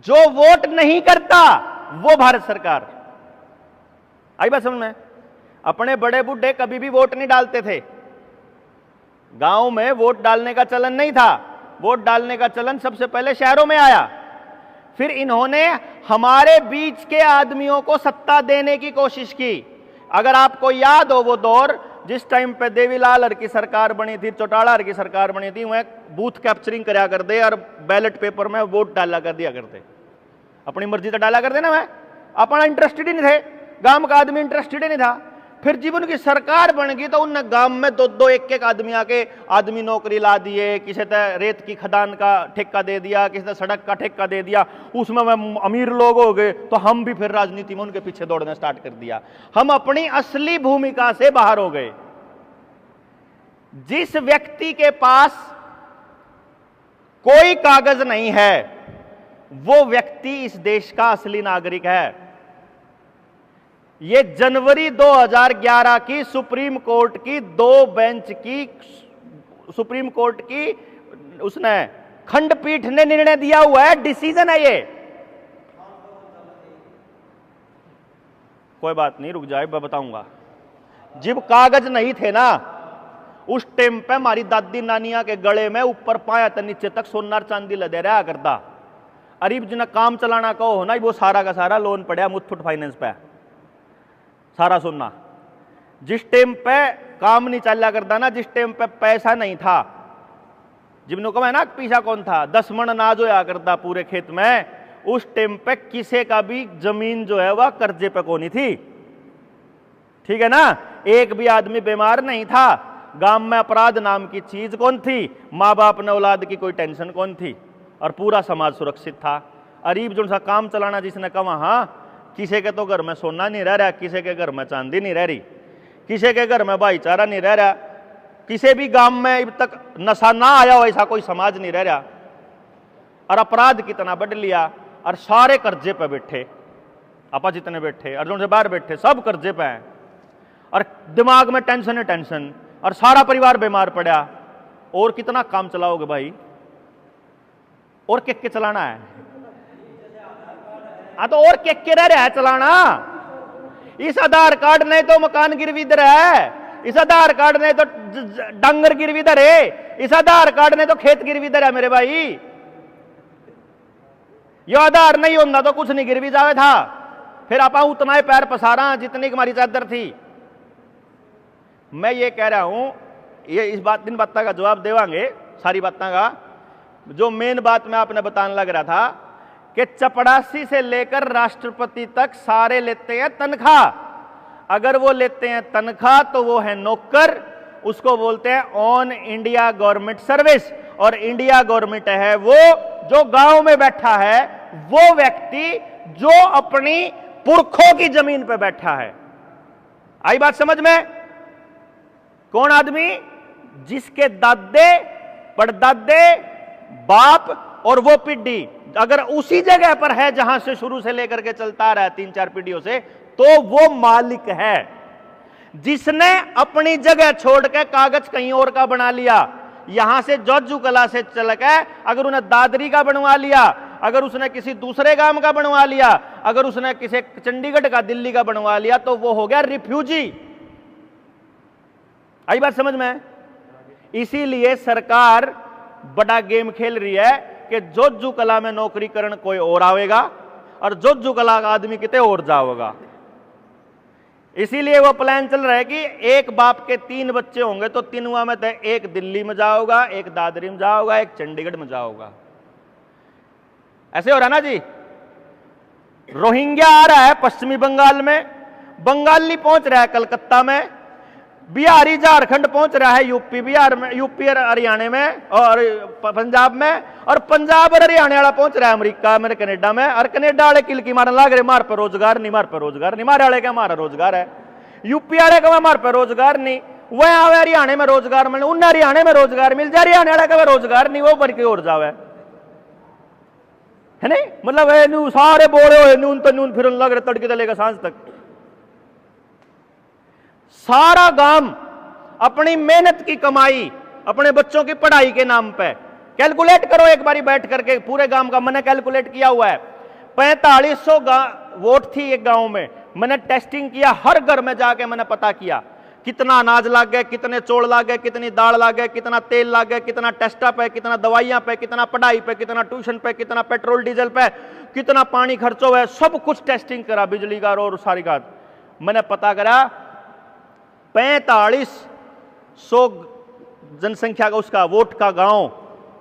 जो वोट नहीं करता वो भारत सरकार। आई बात समझ में? अपने बड़े बूढ़े कभी भी वोट नहीं डालते थे। गांव में वोट डालने का चलन नहीं था। वोट डालने का चलन सबसे पहले शहरों में आया। फिर इन्होंने हमारे बीच के आदमियों को सत्ता देने की कोशिश की। अगर आपको याद हो वो दौर जिस टाइम पे देवीलाल की सरकार बनी थी, चौटाला की सरकार बनी थी, वह बूथ कैप्चरिंग कराया करते और बैलेट पेपर में वोट डाला कर दिया करते। अपनी मर्जी से डाला करते ना, मैं अपना इंटरेस्टेड ही नहीं थे, गांव का आदमी इंटरेस्टेड ही नहीं था। फिर जब उनकी सरकार बन गई तो उन गांव में दो दो एक एक आदमी आके आदमी नौकरी ला दिए। किसी ने रेत की खदान का ठेका दे दिया, किसी ने सड़क का ठेका दे दिया, उसमें अमीर लोग हो गए। तो हम भी फिर राजनीति में उनके पीछे दौड़ना स्टार्ट कर दिया। हम अपनी असली भूमिका से बाहर हो गए। जिस व्यक्ति के पास कोई कागज नहीं है वो व्यक्ति इस देश का असली नागरिक है। ये जनवरी 2011 की सुप्रीम कोर्ट की 2 बेंच की, सुप्रीम कोर्ट की उसने खंडपीठ ने निर्णय दिया हुआ है, डिसीजन है ये। कोई बात नहीं, रुक जाए, मैं बताऊंगा। जब कागज नहीं थे ना उस टाइम पे हमारी दादी नानिया के गले में ऊपर पाया था नीचे तक सोनार चांदी लदे रहा करता। अरीब जिन्हें काम चलाना कहो ना, वो सारा का सारा लोन पड़ा मुथूट फाइनेंस पे, सारा सुनना। जिस टाइम पे काम नहीं चला करता ना, जिस टाइम पे पैसा नहीं था, जिन्होंने कहा ना पीछा कौन था, 10 मन अनाज होया करता पूरे खेत में, उस टाइम पे किसी का भी जमीन जो है वह कर्जे पे कोनी थी। ठीक है ना? एक भी आदमी बीमार नहीं था, गांव में अपराध नाम की चीज कौन थी, माँ बाप ने औलाद की कोई टेंशन कौन थी, और पूरा समाज सुरक्षित था। अरीब जो सा काम चलाना, जिसने कहा हाँ किसी के तो घर में सोना नहीं रह रहा, किसी के घर में चांदी नहीं रह रही, किसी के घर में भाईचारा नहीं रह रहा, किसी भी गांव में अब तक नशा ना आया हो ऐसा कोई समाज नहीं रह रहा, और अपराध कितना बढ़ लिया, और सारे कर्जे पे बैठे, आपा जितने बैठे अर्जुन से बाहर बैठे सब कर्जे पे हैं, और दिमाग में टेंशन है टेंशन, और सारा परिवार बीमार पड़ा। और कितना काम चलाओगे भाई, और के चलाना है? हाँ तो और के रह रहा है चलाना। इस आधार कार्ड ने तो मकान गिरवी दर है, इस आधार कार्ड ने तो डंगर गिरवी दर है, इस आधार कार्ड ने तो खेत गिरवी दर है मेरे भाई। यो आधार नहीं होता तो कुछ नहीं गिरवी जावे था। फिर आप उतना ही पैर पसारा जितनी हमारी चादर थी। मैं ये कह रहा हूं, ये इस बात इन बातों का जवाब देवांगे, सारी बातों का। जो मेन बात मैं आपने बताने लग रहा था कि चपड़ासी से लेकर राष्ट्रपति तक सारे लेते हैं तनख्वाह। अगर वो लेते हैं तनख्वाह तो वो है नौकर, उसको बोलते हैं ऑन इंडिया गवर्नमेंट सर्विस। और इंडिया गवर्नमेंट है वो जो गांव में बैठा है, वो व्यक्ति जो अपनी पुरखों की जमीन पे बैठा है। आई बात समझ में? कौन आदमी? जिसके दादे, परदादे, बाप और वो पीढ़ी अगर उसी जगह पर है जहां से शुरू से लेकर के चलता रहा है 3-4 पीढ़ियों से, तो वो मालिक है। जिसने अपनी जगह छोड़ के कागज कहीं और का बना लिया, यहां से जोजू कला से चल के अगर उन्हें दादरी का बनवा लिया, अगर उसने किसी दूसरे गांव का बनवा लिया, अगर उसने किसी चंडीगढ़ का, दिल्ली का बनवा लिया, तो वो हो गया रिफ्यूजी। आई बात समझ में? इसीलिए सरकार बड़ा गेम खेल रही है कि जोजू कला में नौकरी करने कोई और आवेगा और जोजू कला का आदमी कितने और जाओगा। इसीलिए वो प्लान चल रहा है कि एक बाप के 3 बच्चे होंगे तो तीनों में से एक दिल्ली में जाओगा, एक दादरी में जाओगा, एक चंडीगढ़ में जाओगा। ऐसे हो रहा ना जी। रोहिंग्या आ रहा है पश्चिमी बंगाल में, बंगाली पहुंच रहा है कलकत्ता में, बिहारी झारखंड पहुंच रहा है यूपी, बिहार में, यूपी और हरियाणा में और पंजाब में, और पंजाब और हरियाणा वाला पहुंच रहा है अमेरिका में, कनाडा में, और कनाडा वाले किलकी मारने लग रहे मार पर रोजगार नहीं, मार पर रोजगार नहीं, मारे वाले का हमारा रोजगार है, यूपी वाले का मार पर रोजगार नहीं, वह आवे हरियाणा में रोजगार मिले, उन्हें हरियाणा में रोजगार मिल जाए, हरियाणा वाले का रोजगार नहीं, वो बढ़ के और जावे, है नहीं? मतलब सारे बोले हुए नून तो नून फिर लग रहे तड़के तलेगा सांझ तक। सारा गांव अपनी मेहनत की कमाई अपने बच्चों की पढ़ाई के नाम पे, कैलकुलेट करो एक बारी बैठ करके पूरे गांव का, मैंने कैलकुलेट किया हुआ है। 4500 वोट थी एक गांव में, मैंने टेस्टिंग किया, हर घर में जाके मैंने पता किया कितना अनाज लाग गए, कितने चौल लाग गए, कितनी दाल लाग गए, कितना तेल लाग गए, कितना टेस्टा पे, कितना दवाइयां पे, कितना पढ़ाई पे, कितना ट्यूशन पे, कितना पेट्रोल डीजल पे, कितना पानी खर्च हुआ है, सब कुछ टेस्टिंग करा, बिजली का और सारी का मैंने पता करा। 4500 जनसंख्या का उसका वोट का गांव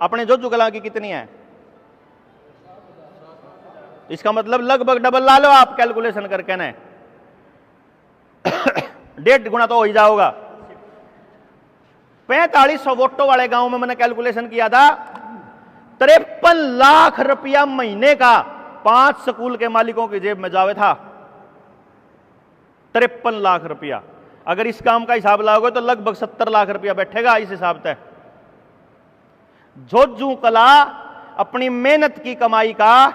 अपने जोजू कला की कितनी है? इसका मतलब लगभग डबल ला लो आप कैलकुलेशन करके ना, 1.5 गुना तो हो ही जाओगा। 4500 वोटों वाले गांव में मैंने कैलकुलेशन किया था 53 लाख रुपया महीने का 5 स्कूल के मालिकों की जेब में जावे था। 53 लाख रुपया, अगर इस काम का हिसाब लगाओगे तो लगभग 70 लाख रुपया बैठेगा इस हिसाब से। जोजू कला अपनी मेहनत की कमाई का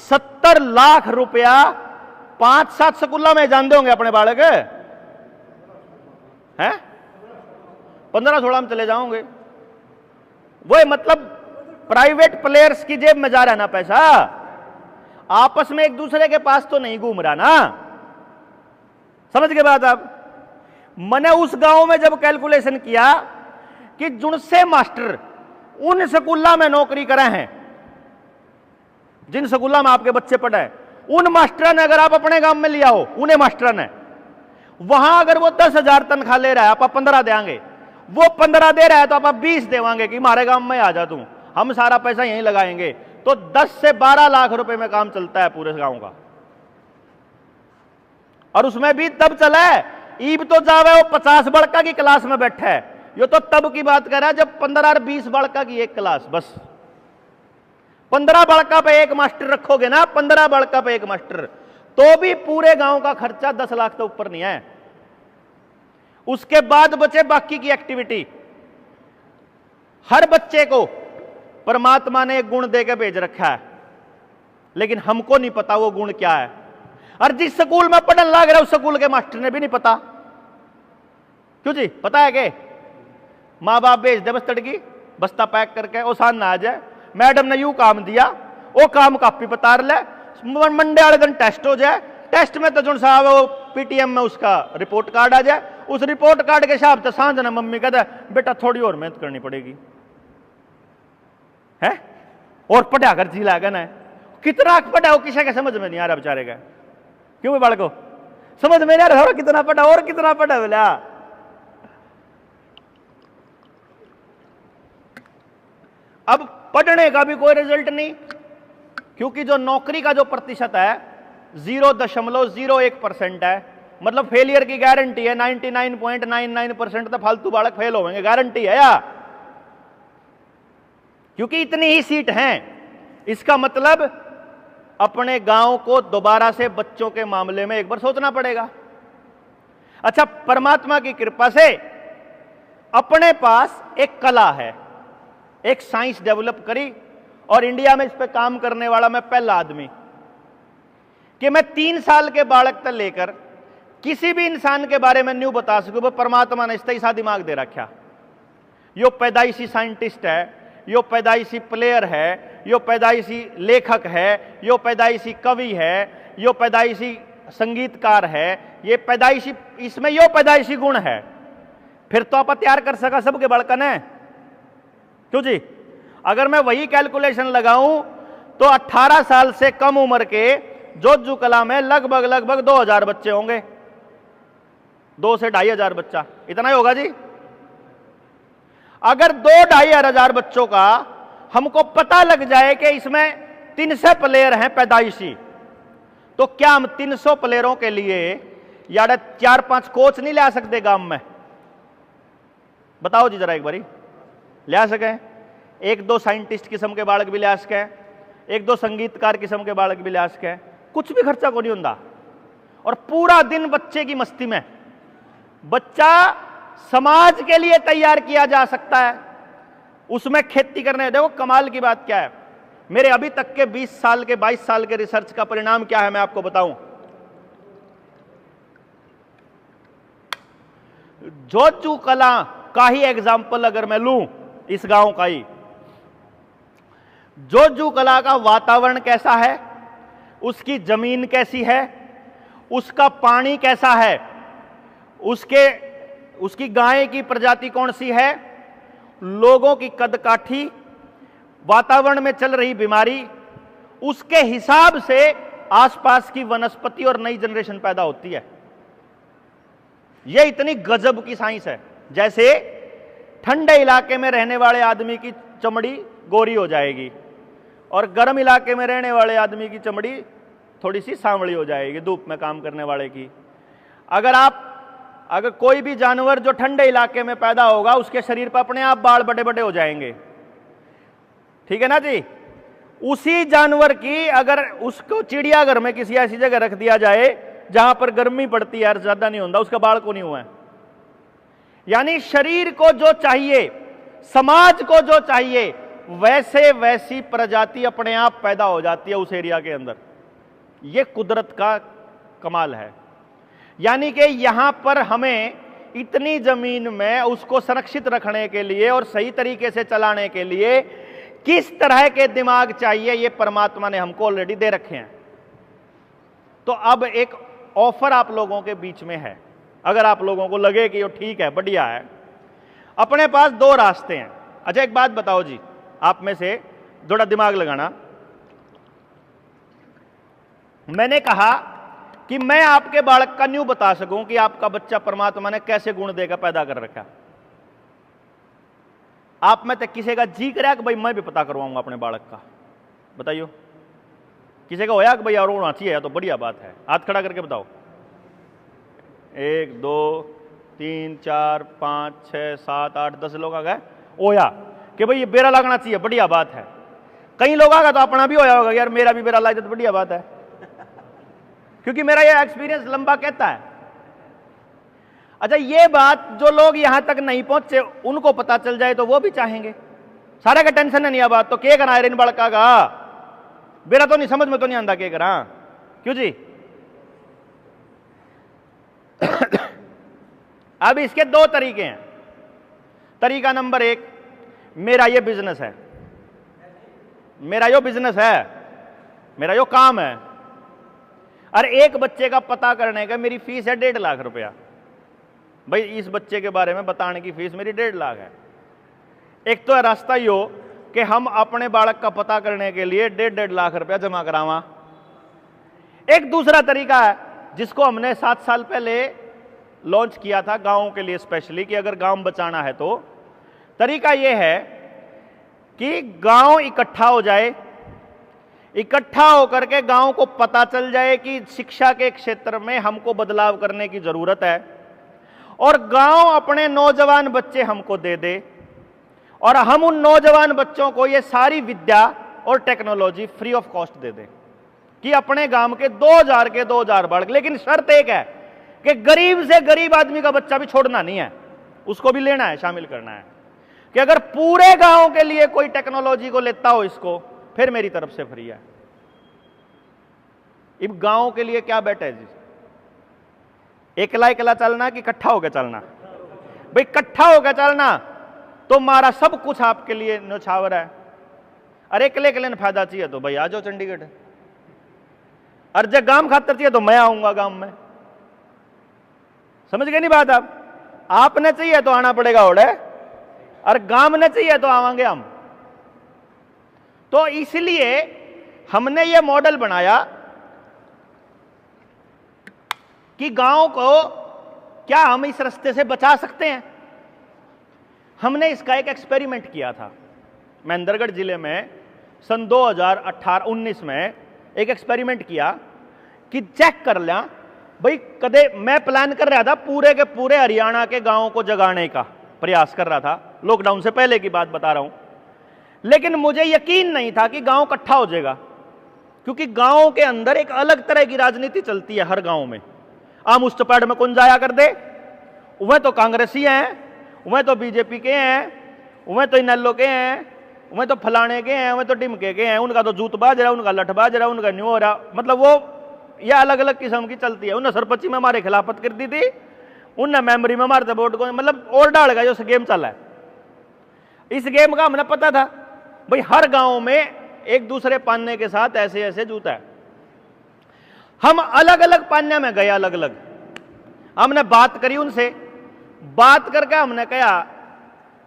70 लाख रुपया 5-7 स्कूलों में जानते होंगे अपने बालक हैं, 15-16 में चले जाओगे। वो मतलब प्राइवेट प्लेयर्स की जेब में जा रहा है ना पैसा, आपस में एक दूसरे के पास तो नहीं घूम रहा ना। समझ के बात आप? मैंने उस गांव में जब कैलकुलेशन किया कि जुनसे मास्टर उन स्कूलों में नौकरी करे हैं, जिन स्कूलों में आपके बच्चे पढ़े हैं, उन मास्टर ने अगर आप अपने गांव में लिया हो, उन्हें मास्टर ने वहां अगर वो 10,000 तनख्वाह ले रहा है, आप 15 देंगे, वो 15 दे रहा है तो आप 20 देवांगे कि हमारे गांव में आ जा तू, हम सारा पैसा यहीं लगाएंगे, तो 10 से 12 लाख रुपए में काम चलता है पूरे गांव का। और उसमें भी तब चला है ईब तो जावे वो 50 बड़का की क्लास में बैठा है, ये तो तब की बात कर रहा है जब 15 और 20 बड़का की एक क्लास, बस 15 बड़का पे एक मास्टर रखोगे ना, 15 बड़का पे एक मास्टर, तो भी पूरे गांव का खर्चा 10 लाख तो ऊपर नहीं है। उसके बाद बचे बाकी की एक्टिविटी। हर बच्चे को परमात्मा ने एक गुण देकर भेज रखा है, लेकिन हमको नहीं पता वो गुण क्या है। और जिस स्कूल में पढ़ने लग रहा है उस स्कूल के मास्टर ने भी नहीं पता। क्यों जी? पता है कि माँ बाप भेज दे बस तड़की बस्ता पैक करके, वो सान ना आ जाए, मैडम ने यूं काम दिया, वो काम कापी बता ले, मंडे वाले दिन टेस्ट हो जाए, टेस्ट में तो जो साहब वो पीटीएम में उसका रिपोर्ट कार्ड आ जाए, उस रिपोर्ट कार्ड के हिसाब से सांझ ना मम्मी कहता है बेटा थोड़ी और मेहनत करनी पड़ेगी है, और पढ़ा कर जी लागा ना, कितना पढ़ा हो किसी का समझ में नहीं आ रहा बेचारे का। क्यों बालक को समझ में नहीं आ रहा कितना पढ़ा और कितना पढ़ा बोला। अब पढ़ने का भी कोई रिजल्ट नहीं, क्योंकि जो नौकरी का जो प्रतिशत है 0.01% है, मतलब फेलियर की गारंटी है। 99.99% तो फालतू बालक फेल होंगे, गारंटी है या, क्योंकि इतनी ही सीट हैं। इसका मतलब अपने गांव को दोबारा से बच्चों के मामले में एक बार सोचना पड़ेगा। अच्छा, परमात्मा की कृपा से अपने पास एक कला है, एक साइंस डेवलप करी, और इंडिया में इस पे काम करने वाला मैं पहला आदमी कि मैं 3 साल के बालक तक लेकर किसी भी इंसान के बारे में न्यू बता सकूं। वो परमात्मा ने इस सा दिमाग दे रखा। यो पैदाइशी साइंटिस्ट है, यो पैदाइशी प्लेयर है, यो पैदाइशी लेखक है, यो पैदाइशी कवि है, यो पैदाइशी संगीतकार है, ये पैदाइशी, इसमें यो पैदाइशी गुण है। फिर तो आप तैयार कर सका सबके बड़कन है, क्यों जी? अगर मैं वही कैलकुलेशन लगाऊं तो 18 साल से कम उम्र के जोजू कला में लगभग 2000 बच्चे होंगे, 2 से 2500 बच्चा, इतना ही होगा जी। अगर 2-2500 बच्चों का हमको पता लग जाए कि इसमें 300 प्लेयर हैं पैदाइशी, तो क्या हम 300 प्लेयरों के लिए यार 4-5 कोच नहीं ला सकते गांव में? बताओ जी जरा एक बारी, ले सके? 1-2 साइंटिस्ट किस्म के बालक भी ले सके, 1-2 संगीतकार किस्म के बालक भी ले सके, कुछ भी खर्चा को नहीं होता, और पूरा दिन बच्चे की मस्ती में बच्चा समाज के लिए तैयार किया जा सकता है। उसमें खेती करने, देखो कमाल की बात क्या है, मेरे अभी तक के 20 साल के 22 साल के रिसर्च का परिणाम क्या है मैं आपको बताऊं। जोजू कला का ही एग्जाम्पल अगर मैं लूं, इस गांव का ही, जोजू कला का वातावरण कैसा है, उसकी जमीन कैसी है, उसका पानी कैसा है, उसकी गाय की प्रजाति कौन सी है, लोगों की कदकाठी, वातावरण में चल रही बीमारी, उसके हिसाब से आसपास की वनस्पति और नई जनरेशन पैदा होती है। यह इतनी गजब की साइंस है। जैसे ठंडे इलाके में रहने वाले आदमी की चमड़ी गोरी हो जाएगी और गर्म इलाके में रहने वाले आदमी की चमड़ी थोड़ी सी सांवली हो जाएगी, धूप में काम करने वाले की। अगर कोई भी जानवर जो ठंडे इलाके में पैदा होगा, उसके शरीर पर अपने आप बाल बड़े बड़े हो जाएंगे, ठीक है ना जी। उसी जानवर की अगर उसको चिड़ियाघर में किसी ऐसी जगह रख दिया जाए जहां पर गर्मी पड़ती है, ज्यादा नहीं होता, उसका बाल को नहीं हुआ है। यानी शरीर को जो चाहिए, समाज को जो चाहिए, वैसे वैसी प्रजाति अपने आप पैदा हो जाती है उस एरिया के अंदर। यह कुदरत का कमाल है। यानी कि यहां पर हमें इतनी जमीन में उसको संरक्षित रखने के लिए और सही तरीके से चलाने के लिए किस तरह के दिमाग चाहिए, यह परमात्मा ने हमको ऑलरेडी दे रखे हैं। तो अब एक ऑफर आप लोगों के बीच में है, अगर आप लोगों को लगे कि ये ठीक है, बढ़िया है, अपने पास 2 रास्ते हैं। अच्छा एक बात बताओ जी, आप में से थोड़ा दिमाग लगाना। मैंने कहा कि मैं आपके बालक का न्यू बता सकूं कि आपका बच्चा परमात्मा ने कैसे गुण देकर पैदा कर रखा। आप में तक किसी का जी करा कि भाई मैं भी पता करवाऊंगा अपने बालक का? बताइयो, किसी का होया कि भाई और होना चाहिए, तो बढ़िया बात है, हाथ खड़ा करके बताओ। 1 2 3 4 5 6 7 8 10 लोग आ गए होया कि भाई ये बेरा लगना चाहिए, बढ़िया बात है। कई लोग आगा तो अपना भी होया होगा, यार मेरा भी बेरा लग जाए तो बढ़िया बात है, क्योंकि मेरा ये एक्सपीरियंस लंबा कहता है। अच्छा ये बात जो लोग यहां तक नहीं पहुंचे उनको पता चल जाए तो वो भी चाहेंगे। सारे का टेंशन है नहीं है बात, तो के करा इन बड़का का बेरा तो नहीं समझ में तो नहीं आंदा के करा, क्यों जी। अब इसके 2 तरीके हैं। तरीका नंबर 1, मेरा ये बिजनेस है, मेरा यो बिजनेस है, मेरा यो काम है, और एक बच्चे का पता करने का मेरी फीस है 1.5 लाख रुपया। भाई इस बच्चे के बारे में बताने की फीस मेरी 1.5 लाख है। एक तो रास्ता ही हो कि हम अपने बालक का पता करने के लिए 1.5 लाख रुपया जमा करावा। एक दूसरा तरीका है जिसको हमने 7 साल पहले लॉन्च किया था गांवों के लिए स्पेशली, कि अगर गांव बचाना है तो तरीका यह है कि गांव इकट्ठा हो जाए, इकट्ठा होकर के गांव को पता चल जाए कि शिक्षा के क्षेत्र में हमको बदलाव करने की जरूरत है, और गांव अपने नौजवान बच्चे हमको दे दे, और हम उन नौजवान बच्चों को ये सारी विद्या और टेक्नोलॉजी फ्री ऑफ कॉस्ट दे दें। कि अपने गांव के 2000 के 2000 बालक, लेकिन शर्त एक है कि गरीब से गरीब आदमी का बच्चा भी छोड़ना नहीं है, उसको भी लेना है, शामिल करना है। कि अगर पूरे गांव के लिए कोई टेक्नोलॉजी को लेता हो इसको, फिर मेरी तरफ से फ्री है। अब गांव के लिए क्या बेट है जी, एकला एकला चलना कि इकट्ठा होकर चलना? भाई इकट्ठा होकर चलना तो मारा सब कुछ आपके लिए न्यौछावर है। अरे अकेले अकेले फायदा चाहिए तो भाई आ जाओ चंडीगढ़, और जब गांव खातर चाहिए तो मैं आऊंगा गांव में। समझ गए नहीं बात? आपने चाहिए तो आना पड़ेगा ओढ़े, और गांव ने चाहिए तो आवांगे हम। तो इसलिए हमने ये मॉडल बनाया कि गांव को क्या हम इस रास्ते से बचा सकते हैं। हमने इसका एक एक्सपेरिमेंट किया था महेंद्रगढ़ जिले में सन 2018-19 में। एक एक्सपेरिमेंट किया कि चेक कर लिया भाई, कदे मैं प्लान कर रहा था पूरे के पूरे हरियाणा के गांवों को जगाने का प्रयास कर रहा था, लॉकडाउन से पहले की बात बता रहा हूं। लेकिन मुझे यकीन नहीं था कि गांव इकट्ठा हो जाएगा, क्योंकि गांव के अंदर एक अलग तरह की राजनीति चलती है हर गांव में। आम उस चपेट में कौन जाया कर दे, वह तो कांग्रेसी हैं, वह तो बीजेपी के हैं, वह तो इनेलो के हैं, वह तो फलाने के हैं, वह तो डिमके के हैं, उनका तो जूत बाज रहा, उनका लठ बाज रहा, उनका न्यू हो रहा। मतलब वो यह अलग अलग किस्म की चलती है। उन्हें सरपंची में हमारे खिलाफत कर दी थी, उनने मेमोरी में मारते बोर्ड को, मतलब और डाल गया जो गेम चला है। इस गेम का हमने पता था भाई हर गांव में एक दूसरे पान्ने के साथ ऐसे ऐसे जूता है। हम अलग अलग पान्ने में गए, अलग अलग हमने बात करी उनसे। बात करके हमने कहा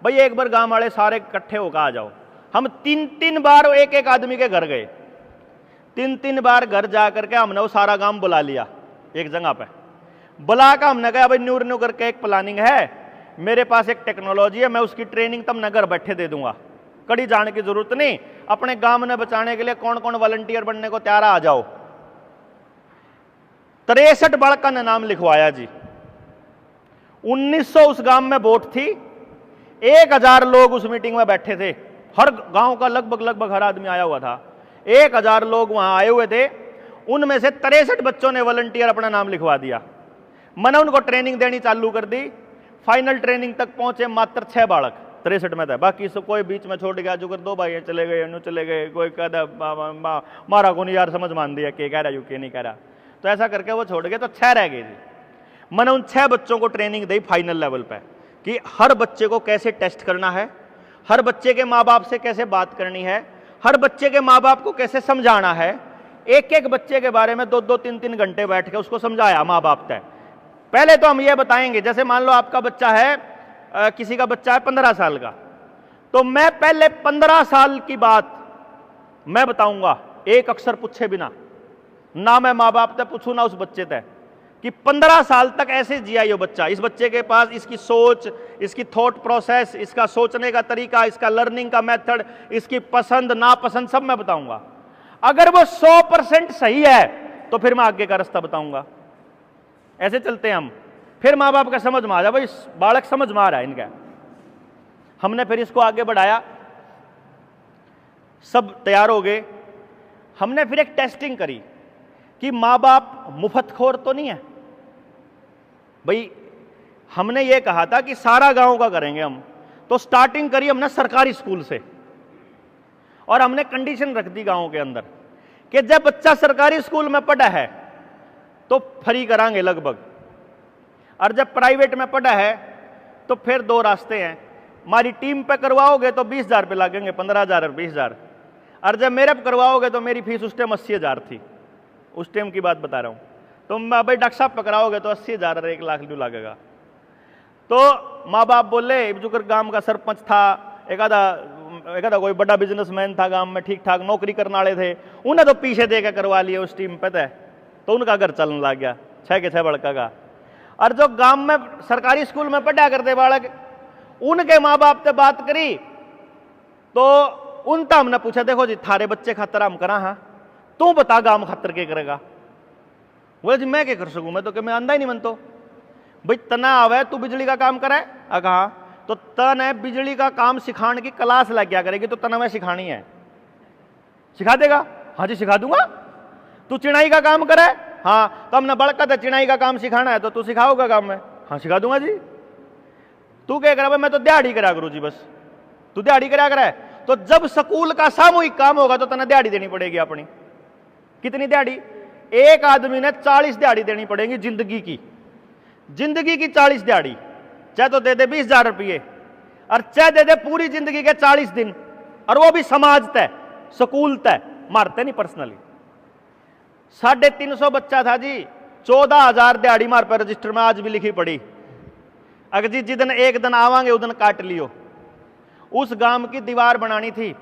भाई एक बार गांव वाले सारे इकट्ठे होकर आ जाओ। हम 3-3 बार एक एक आदमी के घर गए, 3-3 बार घर जाकर के हमने वो सारा गांव बुला लिया एक जगह पे। बुला कर हमने कहा भाई न्यू न्यू करके एक प्लानिंग है, मेरे पास एक टेक्नोलॉजी है, मैं उसकी ट्रेनिंग तुमने घर बैठे दे दूंगा, कड़ी जाने की जरूरत नहीं। अपने गांव ने बचाने के लिए कौन कौन वॉलंटियर बनने को तैयार आ जाओ। 63 बालका ने नाम लिखवाया जी। 1900 उस गांव में वोट थी, 1000 लोग उस मीटिंग में बैठे थे। हर गांव का लगभग हर आदमी आया हुआ था। 1000 लोग वहां आए हुए थे। उनमें से 63 बच्चों ने वॉलंटियर अपना नाम लिखवा दिया। मैंने उनको ट्रेनिंग देनी चालू कर दी। फाइनल ट्रेनिंग तक पहुंचे मात्र 6 बालक 63 में थे, बाकी सब कोई बीच में छोड़ गया। जो कर 2 भाई चले गए, नु चले गए, कोई कहता मारा को नहीं यार समझ मान दिया के कह रहा यू के नहीं कह रहा। तो ऐसा करके वो छोड़ गए, तो 6 रह गए जी। मैंने उन 6 बच्चों को ट्रेनिंग दी फाइनल लेवल पे कि हर बच्चे को कैसे टेस्ट करना है, हर बच्चे के माँ बाप से कैसे बात करनी है, हर बच्चे के माँ बाप को कैसे समझाना है। एक एक बच्चे के बारे में 2-2, 3-3 घंटे बैठ के उसको समझाया माँ बाप तय। पहले तो हम ये बताएंगे, जैसे मान लो आपका बच्चा है, किसी का बच्चा है 15 साल का, तो मैं पहले 15 साल की बात मैं बताऊंगा एक अक्षर पूछे बिना, ना मैं माँ बाप तय पूछू ना उस बच्चे तय, कि 15 साल तक ऐसे जिया ये बच्चा। इस बच्चे के पास इसकी सोच, इसकी थॉट प्रोसेस, इसका सोचने का तरीका, इसका लर्निंग का मेथड, इसकी पसंद नापसंद सब मैं बताऊंगा। अगर वो 100% सही है तो फिर मैं आगे का रास्ता बताऊंगा। ऐसे चलते हैं हम। फिर माँ बाप का समझ में आ जाए भाई बालक समझ में आ रहा है इनका। हमने फिर इसको आगे बढ़ाया, सब तैयार हो गए। हमने फिर एक टेस्टिंग करी कि माँ बाप मुफ्तखोर तो नहीं है भाई। हमने ये कहा था कि सारा गांव का करेंगे हम, तो स्टार्टिंग करी हमने सरकारी स्कूल से, और हमने कंडीशन रख दी गांव के अंदर कि जब बच्चा सरकारी स्कूल में पढ़ा है तो फ्री करांगे लगभग, और जब प्राइवेट में पढ़ा है तो फिर 2 रास्ते हैं। हमारी टीम पे करवाओगे तो 20,000 पे लगेंगे, 15,000 और 20,000, और जब मेरे पे करवाओगे तो मेरी फीस उस टाइम 80,000 थी, उस टाइम की बात बता रहा हूं। तो भाई डॉक्टर साहब पकड़ाओगे तो 80,000 और 1 लाख लगेगा। तो माँ बाप बोले, जो गांव का सरपंच था, एक आधा कोई बड़ा बिजनेसमैन था गांव में, ठीक ठाक नौकरी करने वाले थे, उन्हें तो पीछे दे के करवा लिए उस टीम पे, तो उनका घर चलने लग गया 6 के 6 बड़का का। और जो गांव में सरकारी स्कूल में पढ़ा करते बालक, उनके माँ बाप से बात करी तो उनका हमने पूछा, देखो जी थारे बच्चे खातर हम करा, हाँ तू बता गांव खातर के करेगा। बोले जी मैं क्या कर सकूं, मैं तो कि मैं आंदा ही नहीं मन। तो भाई तना आवे तू बिजली का काम करे, कहा तो तन है बिजली का काम सिखाने की क्लास लग गया करेगी, तो तना में सिखानी है, सिखा देगा? हाँ जी सिखा दूंगा। तू चिनाई का काम करे, हाँ तो हमने बड़का था चिनाई का काम सिखाना है तो तू सिखाओगा काम में, हाँ सिखा दूंगा जी। तू क्या करा, मैं तो दिहाड़ी करा करूँ जी, बस तू दिहाड़ी करा करा है। तो जब स्कूल का सामूहिक काम होगा तो तना दिहाड़ी देनी पड़ेगी अपनी। कितनी दिहाड़ी? एक आदमी ने 40 दिहाड़ी देनी पड़ेगी जिंदगी की, जिंदगी की 40 दिहाड़ी। चाहे तो दे दे 20,000 रुपये और चाहे दे दे पूरी जिंदगी के 40 दिन, और वो भी समाज तय, स्कूल तय, मारते नहीं पर्सनली। 350 बच्चा था जी, 14,000 दिहाड़ी मार पर रजिस्टर में आज भी लिखी पड़ी। अगर जी जिदन एक दिन आवांगे उदन काट लियो। उस गांव की दीवार बनानी थी,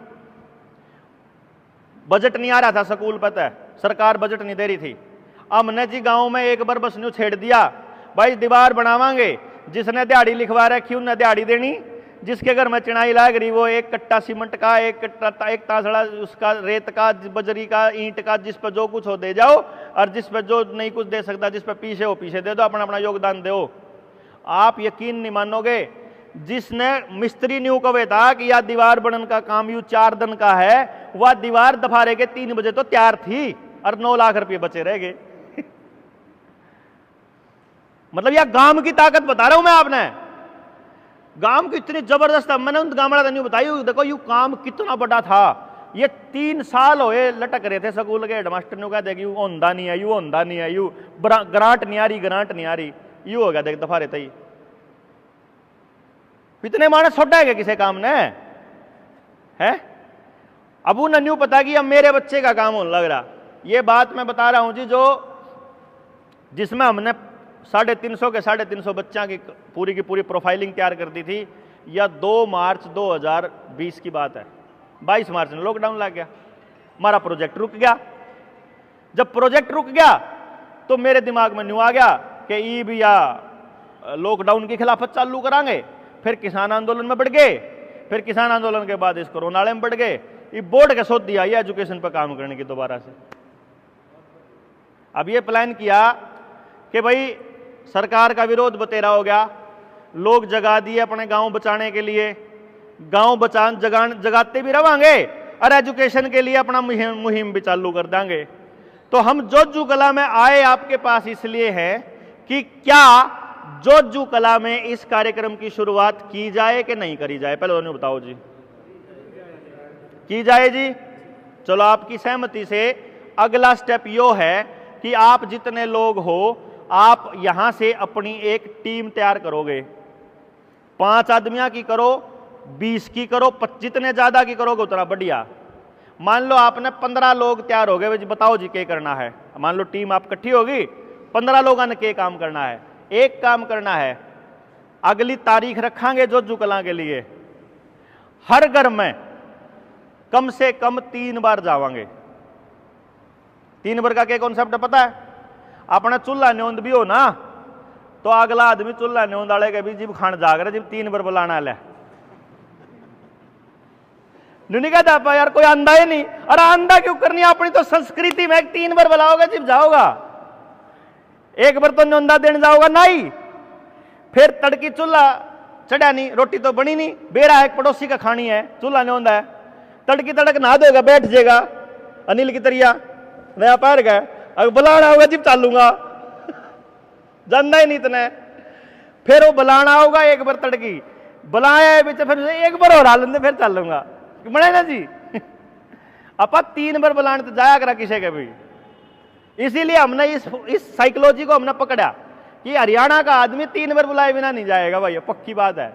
बजट नहीं आ रहा था स्कूल, पता है सरकार बजट नहीं दे रही थी। हमने जी गांव में एक बार बस न्यू छेड़ दिया, भाई दीवार बनावांगे, जिसने दिहाड़ी लिखवा रखी उन्हें दिहाड़ी देनी, जिसके घर में चिनाई लाग रही वो एक कट्टा सीमेंट का, एक तासड़ा उसका रेत का, बजरी का, ईंट का, जिस पर जो कुछ हो दे जाओ, और जिस पर जो नहीं कुछ दे सकता, जिस पर पीछे हो पीछे दे दो, अपना अपना योगदान दो। आप यकीन नहीं मानोगे, जिसने मिस्त्री न्यू कवे था कि यह दीवार बनन का काम यू 4 दिन का है, वह दीवार दफारे के 3 बजे तो तैयार थी और 9 लाख रुपए बचे रह गए। मतलब यह गांव की ताकत बता रहा हूं मैं आपने, गांव की इतनी जबरदस्त। मैंने उन गांव न्यू बताई, देखो यू काम कितना बड़ा था। ये 3 साल होए लटक रहे थे स्कूल के हेडमास्टर ने, कहते यू होंदा नहीं है, यू होंदा नहीं है, यू ग्रांट नहीं आ रही, ग्रांट नहीं आ रही, यू हो गया देख दफा रहता ही। इतने मानस छोटा है किसी काम ने है। अब उन्हें न्यू पता कि अब मेरे बच्चे का काम होने लग रहा। ये बात मैं बता रहा हूं जी, जो जिसमें हमने 350 के 350 बच्चा की पूरी प्रोफाइलिंग तैयार कर दी थी। यह 2 मार्च 2020 की बात है। 22 मार्च में लॉकडाउन लग गया, हमारा प्रोजेक्ट रुक गया। जब प्रोजेक्ट रुक गया तो मेरे दिमाग में न्यू आ गया कि ई भी या लॉकडाउन की खिलाफत चालू करांगे। फिर किसान आंदोलन में बढ़ गए, फिर किसान आंदोलन के बाद इस कोरोना में बढ़ गए। ये बोर्ड का सोच दिया ये एजुकेशन पर काम करने की दोबारा से। अब ये प्लान किया कि भाई सरकार का विरोध बतेरा हो गया, लोग जगा दिए अपने गांव बचाने के लिए, गांव जगाते भी रहेंगे और एजुकेशन के लिए अपना मुहिम भी चालू कर देंगे। तो हम जोजू कला में आए आपके पास इसलिए है कि क्या जोजू कला में इस कार्यक्रम की शुरुआत की जाए कि नहीं करी जाए, पहले उन्हें बताओ जी। की जाए जी, चलो आपकी सहमति से अगला स्टेप यो है कि आप जितने लोग हो आप यहां से अपनी एक टीम तैयार करोगे। 5 आदमियों की करो, 20 की करो, जितने ज्यादा की करोगे उतना बढ़िया। मान लो आपने 15 लोग तैयार हो गए, बताओ जी क्या करना है। मान लो टीम आप इकट्ठी होगी, 15 लोगों ने क्या काम करना है। एक काम करना है, अगली तारीख रखेंगे जोजू कला के लिए, हर घर में कम से कम 3 बार जावांगे। 3 बार का क्या कॉन्सेप्ट है पता है? अपना चूल्हा न्योंद भी हो ना तो अगला आदमी चूल्हा न्योंद वाले के भी जिब खान जाग रहे, जिब 3 बार बुलाना ले नहीं कहता यार कोई आंदा ही नहीं। अरे आंदा क्यों करनी, अपनी तो संस्कृति में 3 बार बुलाओगे जिब जाओगा। एक बार तो न्योंदा देने जाओगा नहीं, फिर तड़की चूल्हा चढ़ा नहीं, रोटी तो बनी नहीं, बेरा है पड़ोसी का खानी है, चूल्हा न्योंदा है, तड़की तड़क नहा देगा, बैठ जाएगा अनिल की तरिया नया पैर गया। अगर बुलाना होगा जिब चालूंगा, जानना ही नहीं इतने। फिर वो बुलाना होगा एक बार तड़की बुलाया फिर एक बार और हाल फिर चलूंगा, बने ना जी। अपा 3 बार बुलाने तो जाया करा किसी के भी। इसीलिए हमने इस साइकोलॉजी को हमने पकड़ा कि हरियाणा का आदमी 3 बार बुलाए बिना नहीं जाएगा भाई, पक्की बात है।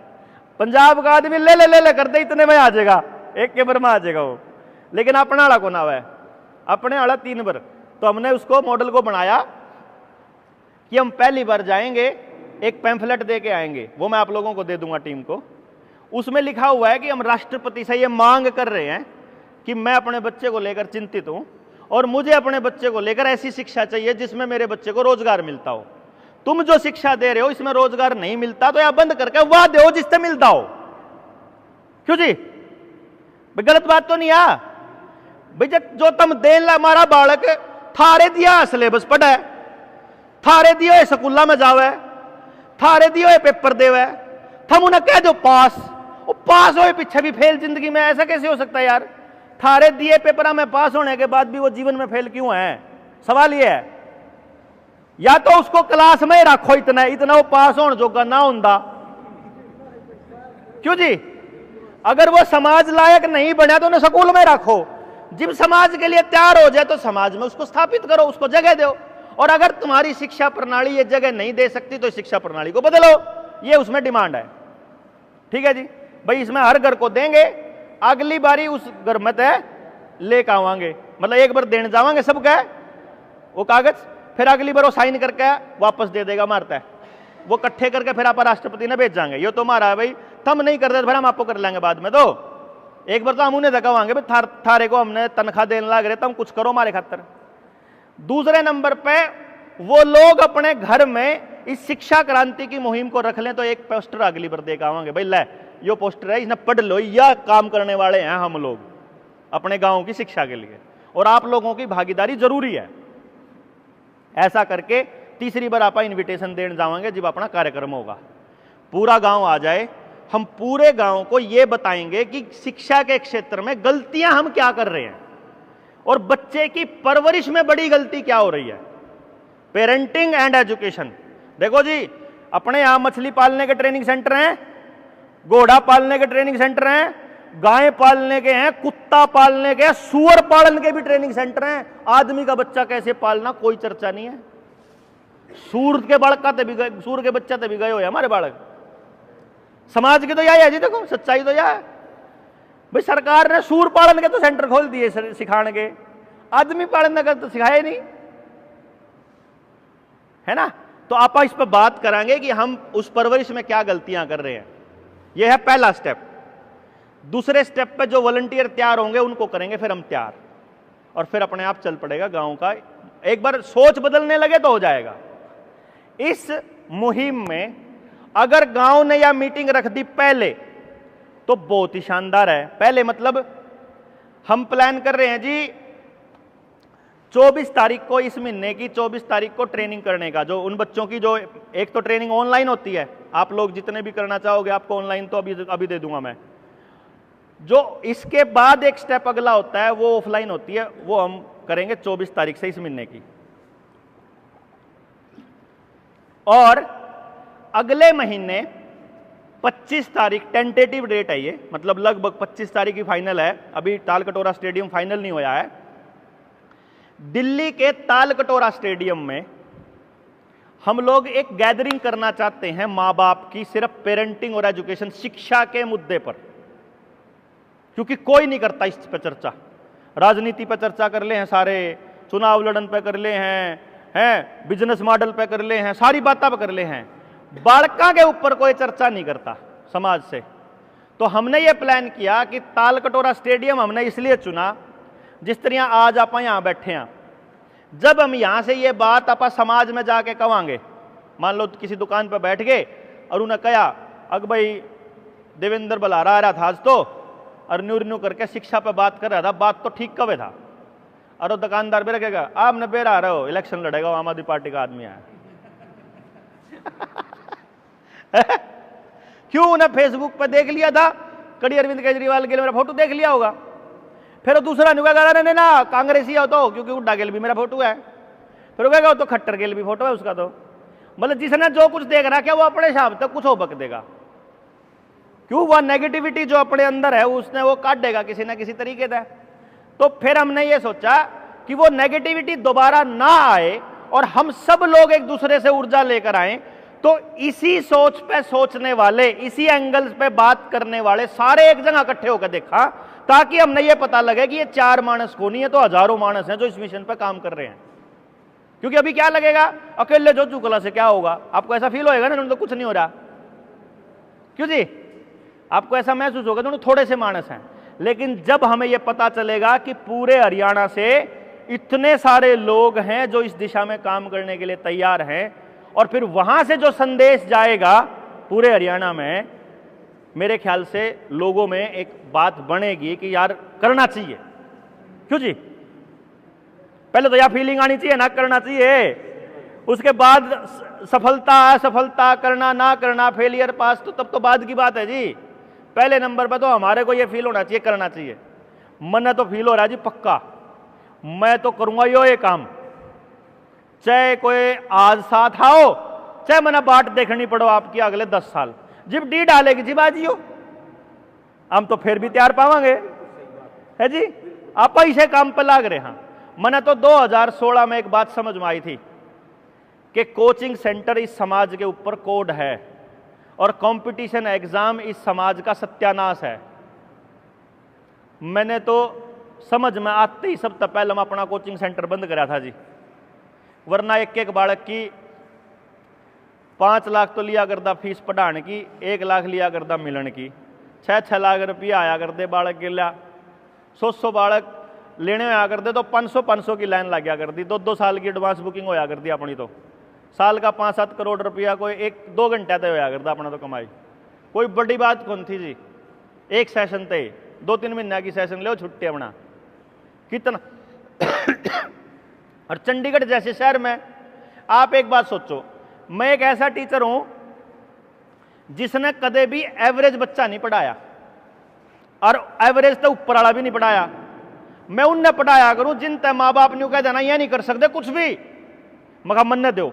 पंजाब का आदमी ले ले करते इतने में आ जाएगा, एक के बार में आ जाएगा वो, लेकिन अपना वाला को ना है, अपने वाला 3 बार। तो हमने उसको मॉडल को बनाया कि हम पहली बार जाएंगे, एक पैम्फलेट दे के आएंगे, वो मैं आप लोगों को दे दूंगा टीम को। उसमें लिखा हुआ है कि हम राष्ट्रपति से ये मांग कर रहे हैं कि मैं अपने बच्चे को लेकर चिंतित हूं और मुझे अपने बच्चे को लेकर ऐसी शिक्षा चाहिए जिसमें मेरे बच्चे को रोजगार मिलता हो। तुम जो शिक्षा दे रहे हो इसमें रोजगार नहीं मिलता तो यह बंद करके वह दो जिससे मिलता हो। क्यों जी, गलत बात तो नहीं है भाई। जो तुम देन ला हमारा बालक थारे दिया सिलेबस पढ़े, थारे दियो स्कूलों में जावे, थारे दियो पेपर देवे, थम उन्हें कह दो पास, वो पास हो पीछे भी फेल जिंदगी में, ऐसा कैसे हो सकता है यार? थारे दिए पेपर में पास होने के बाद भी वो जीवन में फेल क्यों है? सवाल यह है, या तो उसको क्लास में रखो, इतना इतना वो पास होने जोगा ना होंदा, क्यों जी? अगर वो समाज लायक नहीं बना तो उन्हें स्कूल में रखो, जब समाज के लिए तैयार हो जाए तो समाज में उसको स्थापित करो, उसको जगह दो। और अगर तुम्हारी शिक्षा प्रणाली ये जगह नहीं दे सकती तो शिक्षा प्रणाली को बदलो, ये उसमें डिमांड है। ठीक है जी भाई, इसमें हर घर को देंगे, अगली बारी उस घर में तय लेकर आवांगे, मतलब एक बार देने जावांगे सबका वो कागज, फिर अगली बार वो साइन करके वापस दे देगा, मारता है वो इकट्ठे करके फिर आप राष्ट्रपति ने भेज जाएंगे, ये तो हमारा है भाई, थम नहीं कर दे फिर हम आपको कर लेंगे बाद में। तो एक बार तो हम उन्हें दिखावांगे भाई थारे को हमने तनख्वाह देने लग रहे, तुम कुछ करो हमारे खातर। दूसरे नंबर पे वो लोग अपने घर में इस शिक्षा क्रांति की मुहिम को रख लें तो एक पोस्टर अगली बार देकर आवांगे, भाई ले यो पोस्टर है, इसने पढ़ लो, यह काम करने वाले हैं हम लोग अपने गांव की शिक्षा के लिए, और आप लोगों की भागीदारी जरूरी है। ऐसा करके तीसरी बार आप इनविटेशन देने जाएंगे जब अपना कार्यक्रम होगा, पूरा गांव आ जाए, हम पूरे गांव को यह बताएंगे कि शिक्षा के क्षेत्र में गलतियां हम क्या कर रहे हैं और बच्चे की परवरिश में बड़ी गलती क्या हो रही है। पेरेंटिंग एंड एजुकेशन, देखो जी अपने यहां मछली पालने के ट्रेनिंग सेंटर हैं, घोड़ा पालने के ट्रेनिंग सेंटर हैं, गाय पालने के हैं, कुत्ता पालने के, सुअर पालन के भी ट्रेनिंग सेंटर हैं। आदमी का बच्चा कैसे पालना कोई चर्चा नहीं है। सूर के बालक का भी गए, सूर के बच्चा भी गए हो हमारे बालक। समाज की तो यह है जी, देखो सच्चाई तो यह है भाई, सरकार ने सूर पालन के तो सेंटर खोल दिए सिखाने के, आदमी पालन का तो सिखाया नहीं है ना। तो आप इस पर बात करेंगे कि हम उस परवरिश में क्या गलतियां कर रहे हैं, यह है पहला स्टेप। दूसरे स्टेप पे जो वॉलंटियर तैयार होंगे उनको करेंगे फिर हम तैयार, और फिर अपने आप चल पड़ेगा गांव का। एक बार सोच बदलने लगे तो हो जाएगा। इस मुहिम में अगर गांव ने यह मीटिंग रख दी पहले तो बहुत ही शानदार है। पहले मतलब हम प्लान कर रहे हैं जी 24 तारीख को, इस महीने की 24 तारीख को ट्रेनिंग करने का, जो उन बच्चों की जो एक तो ट्रेनिंग ऑनलाइन होती है, आप लोग जितने भी करना चाहोगे आपको ऑनलाइन तो अभी दे दूंगा मैं। जो इसके बाद एक स्टेप अगला होता है वो ऑफलाइन होती है, वो हम करेंगे 24 तारीख से इस महीने की। और अगले महीने 25 तारीख टेंटेटिव डेट है ये, मतलब लगभग 25 तारीख की फाइनल है, अभी ताल कटोरा स्टेडियम फाइनल नहीं होया है। दिल्ली के ताल कटोरा स्टेडियम में हम लोग एक गैदरिंग करना चाहते हैं मां बाप की, सिर्फ पेरेंटिंग और एजुकेशन शिक्षा के मुद्दे पर, क्योंकि कोई नहीं करता इस पर चर्चा। राजनीति पर चर्चा कर ले हैं सारे, चुनाव लड़न पे कर ले हैं, बिजनेस मॉडल पे कर ले हैं, सारी बातें पे कर ले हैं, बालका के ऊपर कोई चर्चा नहीं करता समाज से। तो हमने ये प्लान किया कि ताल कटोरा स्टेडियम हमने इसलिए चुना, जिस तरह आज आप यहां बैठे हैं, जब हम यहां से ये बात आप समाज में जाके कहेंगे, मान लो किसी दुकान पर बैठ गए और उन्हें कहा अग भाई देवेंद्र बलारा आ रहा था आज तो, और न्यू करके शिक्षा पे बात कर रहा था, बात तो ठीक कवे था, और वो दुकानदार भी रखेगा आपने बेर आ रहे हो, इलेक्शन लड़ेगा, आम आदमी पार्टी का आदमी है। क्यों? उन्हें फेसबुक पे देख लिया था कड़ी अरविंद केजरीवाल के लिए मेरा फोटो देख लिया होगा, फिर वो दूसरा नहीं कहेगा नहीं ना कांग्रेसी हो तो, क्योंकि हुड्डा के लिए भी मेरा फोटो है, फिर वो कहेगा तो खट्टर के लिए भी फोटो है उसका। तो मतलब जिसने जो कुछ देख रहा क्या वो अपने हिसाब तक कुछ हो बक देगा, क्यों? वह नेगेटिविटी जो अपने अंदर है उसने वो काट देगा किसी ना किसी तरीके से। तो फिर हमने ये सोचा कि वो नेगेटिविटी दोबारा ना आए और हम सब लोग एक दूसरे से ऊर्जा लेकर आए। तो इसी सोच पे सोचने वाले, इसी एंगल पे बात करने वाले सारे एक जगह इकट्ठे होकर देखा, ताकि हमने ये पता लगे कि ये 4 मानस को नहीं है तो हजारों मानस हैं जो इस मिशन पे काम कर रहे हैं। क्योंकि अभी क्या लगेगा अकेले जो चुकला से क्या होगा, आपको ऐसा फील होएगा ना तो कुछ नहीं हो रहा, क्यों जी? आपको ऐसा महसूस होगा दोनों थोड़े से मानस हैं। लेकिन जब हमें यह पता चलेगा कि पूरे हरियाणा से इतने सारे लोग हैं जो इस दिशा में काम करने के लिए तैयार हैं, और फिर वहां से जो संदेश जाएगा पूरे हरियाणा में, मेरे ख्याल से लोगों में एक बात बनेगी कि यार करना चाहिए। क्यों जी? पहले तो यह फीलिंग आनी चाहिए ना करना चाहिए, उसके बाद सफलता असफलता, करना ना करना, फेलियर पास, तो तब तो बाद की बात है जी। पहले नंबर पर तो हमारे को यह फील होना चाहिए करना चाहिए। मन तो फील हो रहा है जी पक्का मैं तो करूंगा यो ये काम, चाहे कोई आज साथ आओ, चाहे मना बाट देखनी पड़ो आपकी अगले 10 साल, जिब डी डालेगी जी बाजियो, हम तो फिर भी तैयार पावांगे, है जी। आप इसे काम पर लाग रहे हैं। मैंने तो 2016 में एक बात समझ में आई थी कि कोचिंग सेंटर इस समाज के ऊपर कोड है और कंपटीशन एग्जाम इस समाज का सत्यानाश है। मैंने तो समझ में आते ही सबसे पहले मैं अपना कोचिंग सेंटर बंद करा था जी, वरना एक एक बालक की 5 लाख तो लिया करता फीस पढ़ाने की, 1 लाख लिया करता मिलन की, 6-6 लाख रुपया आया करते बालक के लिया, 100 बालक लेने आया करते तो 500 की लाइन लग गया करती, 2 साल की एडवांस बुकिंग होया करती अपनी, तो साल का 5-7 करोड़ रुपया कोई 1-2 घंटे तय होया करता अपना तो कमाई, कोई बड़ी बात कौन थी जी। एक सेशन तय 2-3 महीने की सेशन लो छुट्टी अपना कितना। और चंडीगढ़ जैसे शहर में आप एक बात सोचो, मैं एक ऐसा टीचर हूं जिसने कदे भी एवरेज बच्चा नहीं पढ़ाया और एवरेज तो ऊपर वाला भी नहीं पढ़ाया। मैं उनने पढ़ाया करूं जिन तय माँ बाप ने कह देना यह नहीं कर सकते कुछ भी, मगर मन ने दो,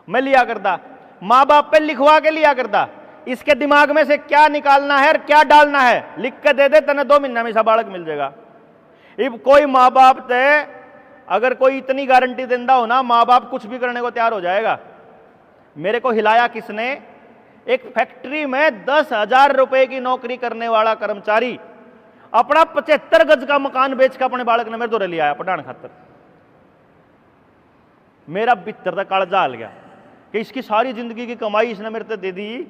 मैं लिया करता, माँ बाप पे लिखवा के लिया करता, इसके दिमाग में से क्या निकालना है और क्या डालना है लिख के दे दे, तने 2 महीने में सा बालक मिल जाएगा। अब कोई माँ बाप ते अगर कोई इतनी गारंटी देता हो ना, माँ बाप कुछ भी करने को तैयार हो जाएगा। मेरे को हिलाया किसने, एक फैक्ट्री में 10,000 रुपए की नौकरी करने वाला कर्मचारी अपना 75 गज का मकान बेच के अपने बालक ने मेरे दौरे लिया पढ़ाने खातर। मेरा भीतर तक कालजा हाल गया कि इसकी सारी जिंदगी की कमाई इसने मेरे से दे दी,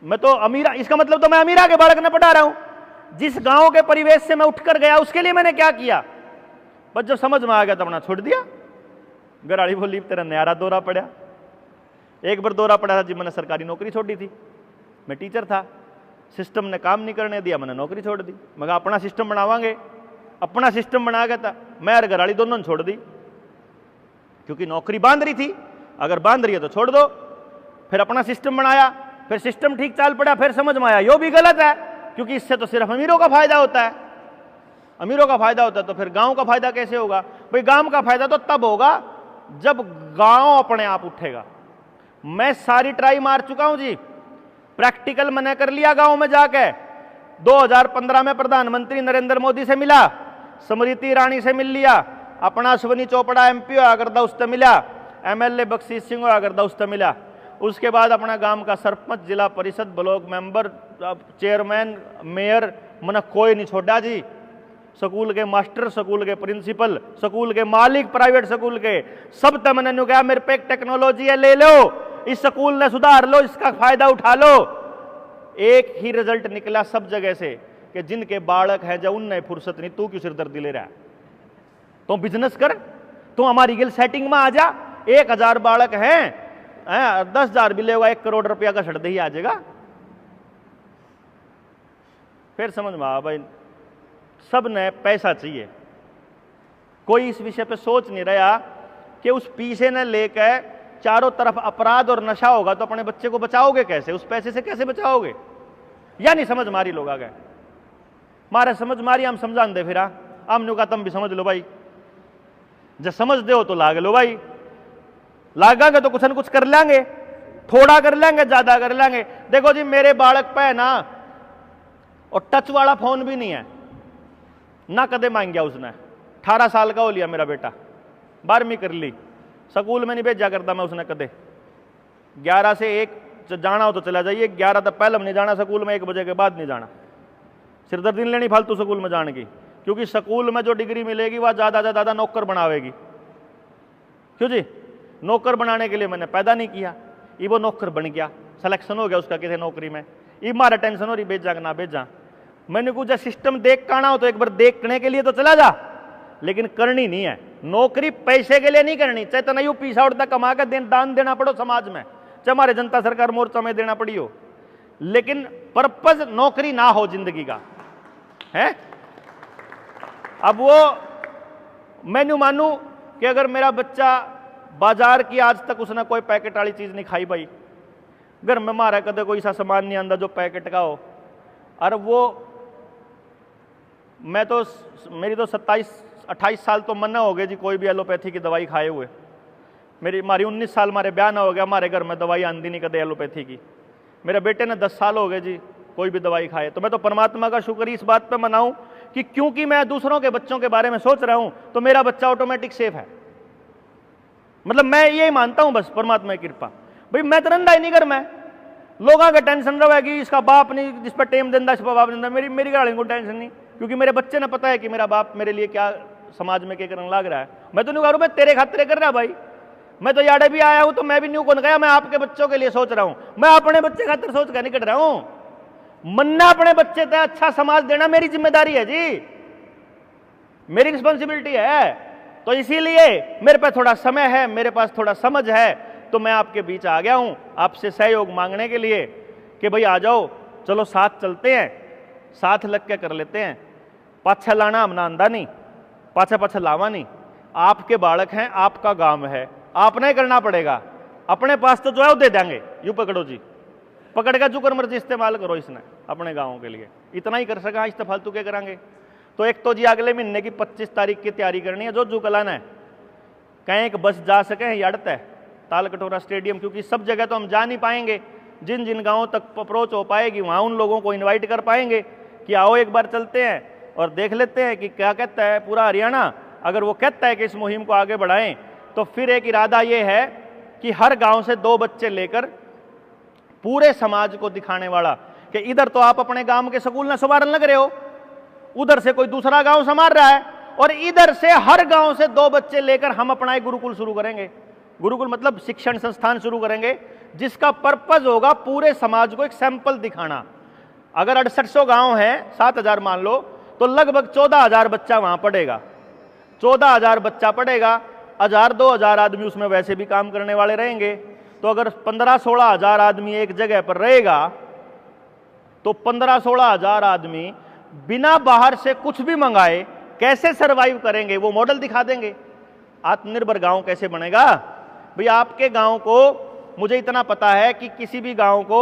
मैं तो अमीरा, इसका मतलब तो मैं अमीरा के बालक ने पढ़ा रहा हूं। जिस गांव के परिवेश से मैं उठकर गया उसके लिए मैंने क्या किया, बस जब समझ में आ गया तब अपना छोड़ दिया। घराड़ी बोली तेरा न्यारा दौरा पड़ा, एक बार दौरा पड़ा था जी, मैंने सरकारी नौकरी छोड़ दी थी, मैं टीचर था, सिस्टम ने काम नहीं करने दिया, मैंने नौकरी छोड़ दी। मगर अपना सिस्टम बनावांगे, अपना सिस्टम बना गया था, मैं और घराड़ी दोनों ने छोड़ दी, क्योंकि नौकरी बांध रही थी, अगर बांध रही है तो छोड़ दो। फिर अपना सिस्टम बनाया, फिर सिस्टम ठीक चाल पड़ा, फिर समझ में आया यो भी गलत है, क्योंकि इससे तो सिर्फ अमीरों का फायदा होता है, अमीरों का फायदा होता है, तो फिर गांव का फायदा कैसे होगा भाई। गांव का फायदा तो तब होगा जब गांव अपने आप उठेगा। मैं सारी ट्राई मार चुका हूं जी, प्रैक्टिकल मैंने कर लिया गांव में जाके। 2015 में प्रधानमंत्री नरेंद्र मोदी से मिला, स्मृति ईरानी से मिल लिया, अपना अश्विनी चोपड़ा एमपी होया करता उससे मिला, एमएलए बख्शीश सिंह होया करता उससे मिला। उसके बाद अपना गांव का सरपंच, जिला परिषद, ब्लॉक मेंबर, चेयरमैन, मेयर, मैंने कोई नहीं छोड़ा जी। स्कूल के मास्टर, स्कूल के प्रिंसिपल, स्कूल के मालिक, प्राइवेट स्कूल के सब तक मैंने कहा मेरे पे एक टेक्नोलॉजी है, ले लो, इस स्कूल ने सुधार लो, इसका फायदा उठा लो। एक ही रिजल्ट निकला सब जगह से कि जिनके बालक है जब उनने फुर्सत नहीं, तू क्यों सिरदर्दी ले रहा है, तो बिजनेस कर, तू हमारी गिल सेटिंग में आ जा। 1000 बालक हैं, 10,000 भी लेगा, 1 करोड़ रुपया का छड़ ही आ जाएगा। फिर समझ में आ भाई, सब ने पैसा चाहिए, कोई इस विषय पे सोच नहीं रहा कि उस पीछे ने लेकर चारों तरफ अपराध और नशा होगा तो अपने बच्चे को बचाओगे कैसे, उस पैसे से कैसे बचाओगे। या नहीं समझ मारी लोग आ गए, मारे समझ मारी, हम समझान दे, फिर हम नु का तुम भी समझ लो भाई, जब समझ दे हो तो लाग लो भाई, लागेंगे तो कुछ न कुछ कर लेंगे, थोड़ा कर लेंगे, ज्यादा कर लेंगे। देखो जी मेरे बालक पे ना और टच वाला फोन भी नहीं है ना, कदे मांग गया उसने। 18 साल का हो लिया मेरा बेटा, 12वीं कर ली, स्कूल में नहीं भेजा करता मैं उसने कदे। 11 से 1 जाना हो तो चला जाइए, 11 तक पहले नहीं जाना स्कूल में, 1 बजे के बाद नहीं जाना। सिरदर्दी नहीं लेनी फालतू स्कूल में जाने की, क्योंकि स्कूल में जो डिग्री मिलेगी वह ज्यादा से ज्यादा नौकर बनावेगी। क्यों जी, नौकर बनाने के लिए मैंने पैदा नहीं किया, ये वो नौकर बन गया, सिलेक्शन हो गया उसका किसी नौकरी में, ये मारा टेंशन हो रही भेजा कि ना भेजा। मैंने कुछ सिस्टम देख काना हो तो एक बार देखने के लिए तो चला जा, लेकिन करनी नहीं है नौकरी, पैसे के लिए नहीं करनी। चाहे तो नहीं पीछा उड़ता कमा कर दान देना पड़ो समाज में, चाहे हमारे जनता सरकार मोर्चा में देना पड़ी हो, लेकिन पर्पज नौकरी ना हो जिंदगी का है। अब वो मैं मानू कि अगर मेरा बच्चा बाजार की आज तक उसने कोई पैकेट वाली चीज नहीं खाई भाई, घर में मारा कदे कोई सा सामान नहीं आंदा जो पैकेट का हो, और वो मैं तो मेरी तो 27 28 साल तो मना हो गए जी कोई भी एलोपैथी की दवाई खाए हुए। हमारी 19 साल हमारे ब्याह ना हो गया, हमारे घर में दवाई आंदी नहीं कदे एलोपैथी की। मेरे बेटे ने 10 साल हो गए जी कोई भी दवाई खाए। तो मैं तो परमात्मा का शुक्र इस बात पे मनाऊं कि क्योंकि मैं दूसरों के बच्चों के बारे में सोच रहा हूं तो मेरा बच्चा ऑटोमेटिक सेफ है। मतलब मैं ये मानता हूं बस परमात्मा की कृपा। भाई मैं तरंदा ही नहीं कर, मैं लोगों का टेंशन रहेगी इसका बाप नहीं जिस पर टेम देंदा इस पर बाप देंदा, मेरी गाड़ी को टेंशन नहीं, क्योंकि मेरे बच्चे ने पता है कि मेरा बाप मेरे लिए क्या समाज में क्या करने लग रहा है। मैं तो नहीं कह रहा, मैं तेरे खातिर कर रहा भाई, मैं तो याडे भी आया हूं तो मैं भी न्यू कौन गया, मैं आपके बच्चों के लिए सोच रहा हूं, मैं अपने बच्चे खातिर सोच कर नहीं कर रहा हूं। मन्ना अपने बच्चे तक अच्छा समाज देना मेरी जिम्मेदारी है जी, मेरी रिस्पॉन्सिबिलिटी है। तो इसीलिए मेरे पास थोड़ा समय है, मेरे पास थोड़ा समझ है, तो मैं आपके बीच आ गया हूं आपसे सहयोग मांगने के लिए कि भाई आ जाओ, चलो साथ चलते हैं, साथ लग के कर लेते हैं। पाछा लाना हमना आंदा नहीं, पाछा पाछा लावा नहीं। आपके बालक हैं, आपका गांव है, आपने करना पड़ेगा। अपने पास तो जो है वो दे देंगे, यूं पकड़ो जी, पकड़ का जुकर मर्जी इस्तेमाल करो इसने अपने गाँव के लिए, इतना ही कर सका, इस फालतू के करांगे। तो एक तो जी अगले महीने की 25 तारीख की तैयारी करनी है, जो कलाना है कहीं एक बस जा सके यड़ता है ताल कटोरा स्टेडियम, क्योंकि सब जगह तो हम जा नहीं पाएंगे, जिन जिन गांवों तक अप्रोच हो पाएगी वहां उन लोगों को इनवाइट कर पाएंगे कि आओ एक बार चलते हैं और देख लेते हैं कि क्या कहता है पूरा हरियाणा। अगर वो कहता है कि इस मुहिम को आगे बढ़ाएं तो फिर एक इरादा ये है कि हर गांव से 2 बच्चे लेकर पूरे समाज को दिखाने वाला कि इधर तो आप अपने गांव के स्कूल न संवारन लग रहे हो, उधर से कोई दूसरा गांव संभाल रहा है, और इधर से हर गांव से 2 बच्चे लेकर हम अपना एक गुरुकुल शुरू करेंगे। गुरुकुल मतलब शिक्षण संस्थान शुरू करेंगे जिसका पर्पज होगा पूरे समाज को एक सैंपल दिखाना। अगर 6800 गांव है, 7000 मान लो, तो लगभग 14000 बच्चा वहां पढ़ेगा। 14000 बच्चा पढ़ेगा, 1000-2000 आदमी उसमें वैसे भी काम करने वाले रहेंगे। तो अगर 15-16 हजार आदमी एक जगह पर रहेगा तो 15-16 हजार आदमी बिना बाहर से कुछ भी मंगाए कैसे सरवाइव करेंगे, वो मॉडल दिखा देंगे। आत्मनिर्भर गांव कैसे बनेगा भाई? आपके गांव को मुझे इतना पता है कि किसी भी गांव को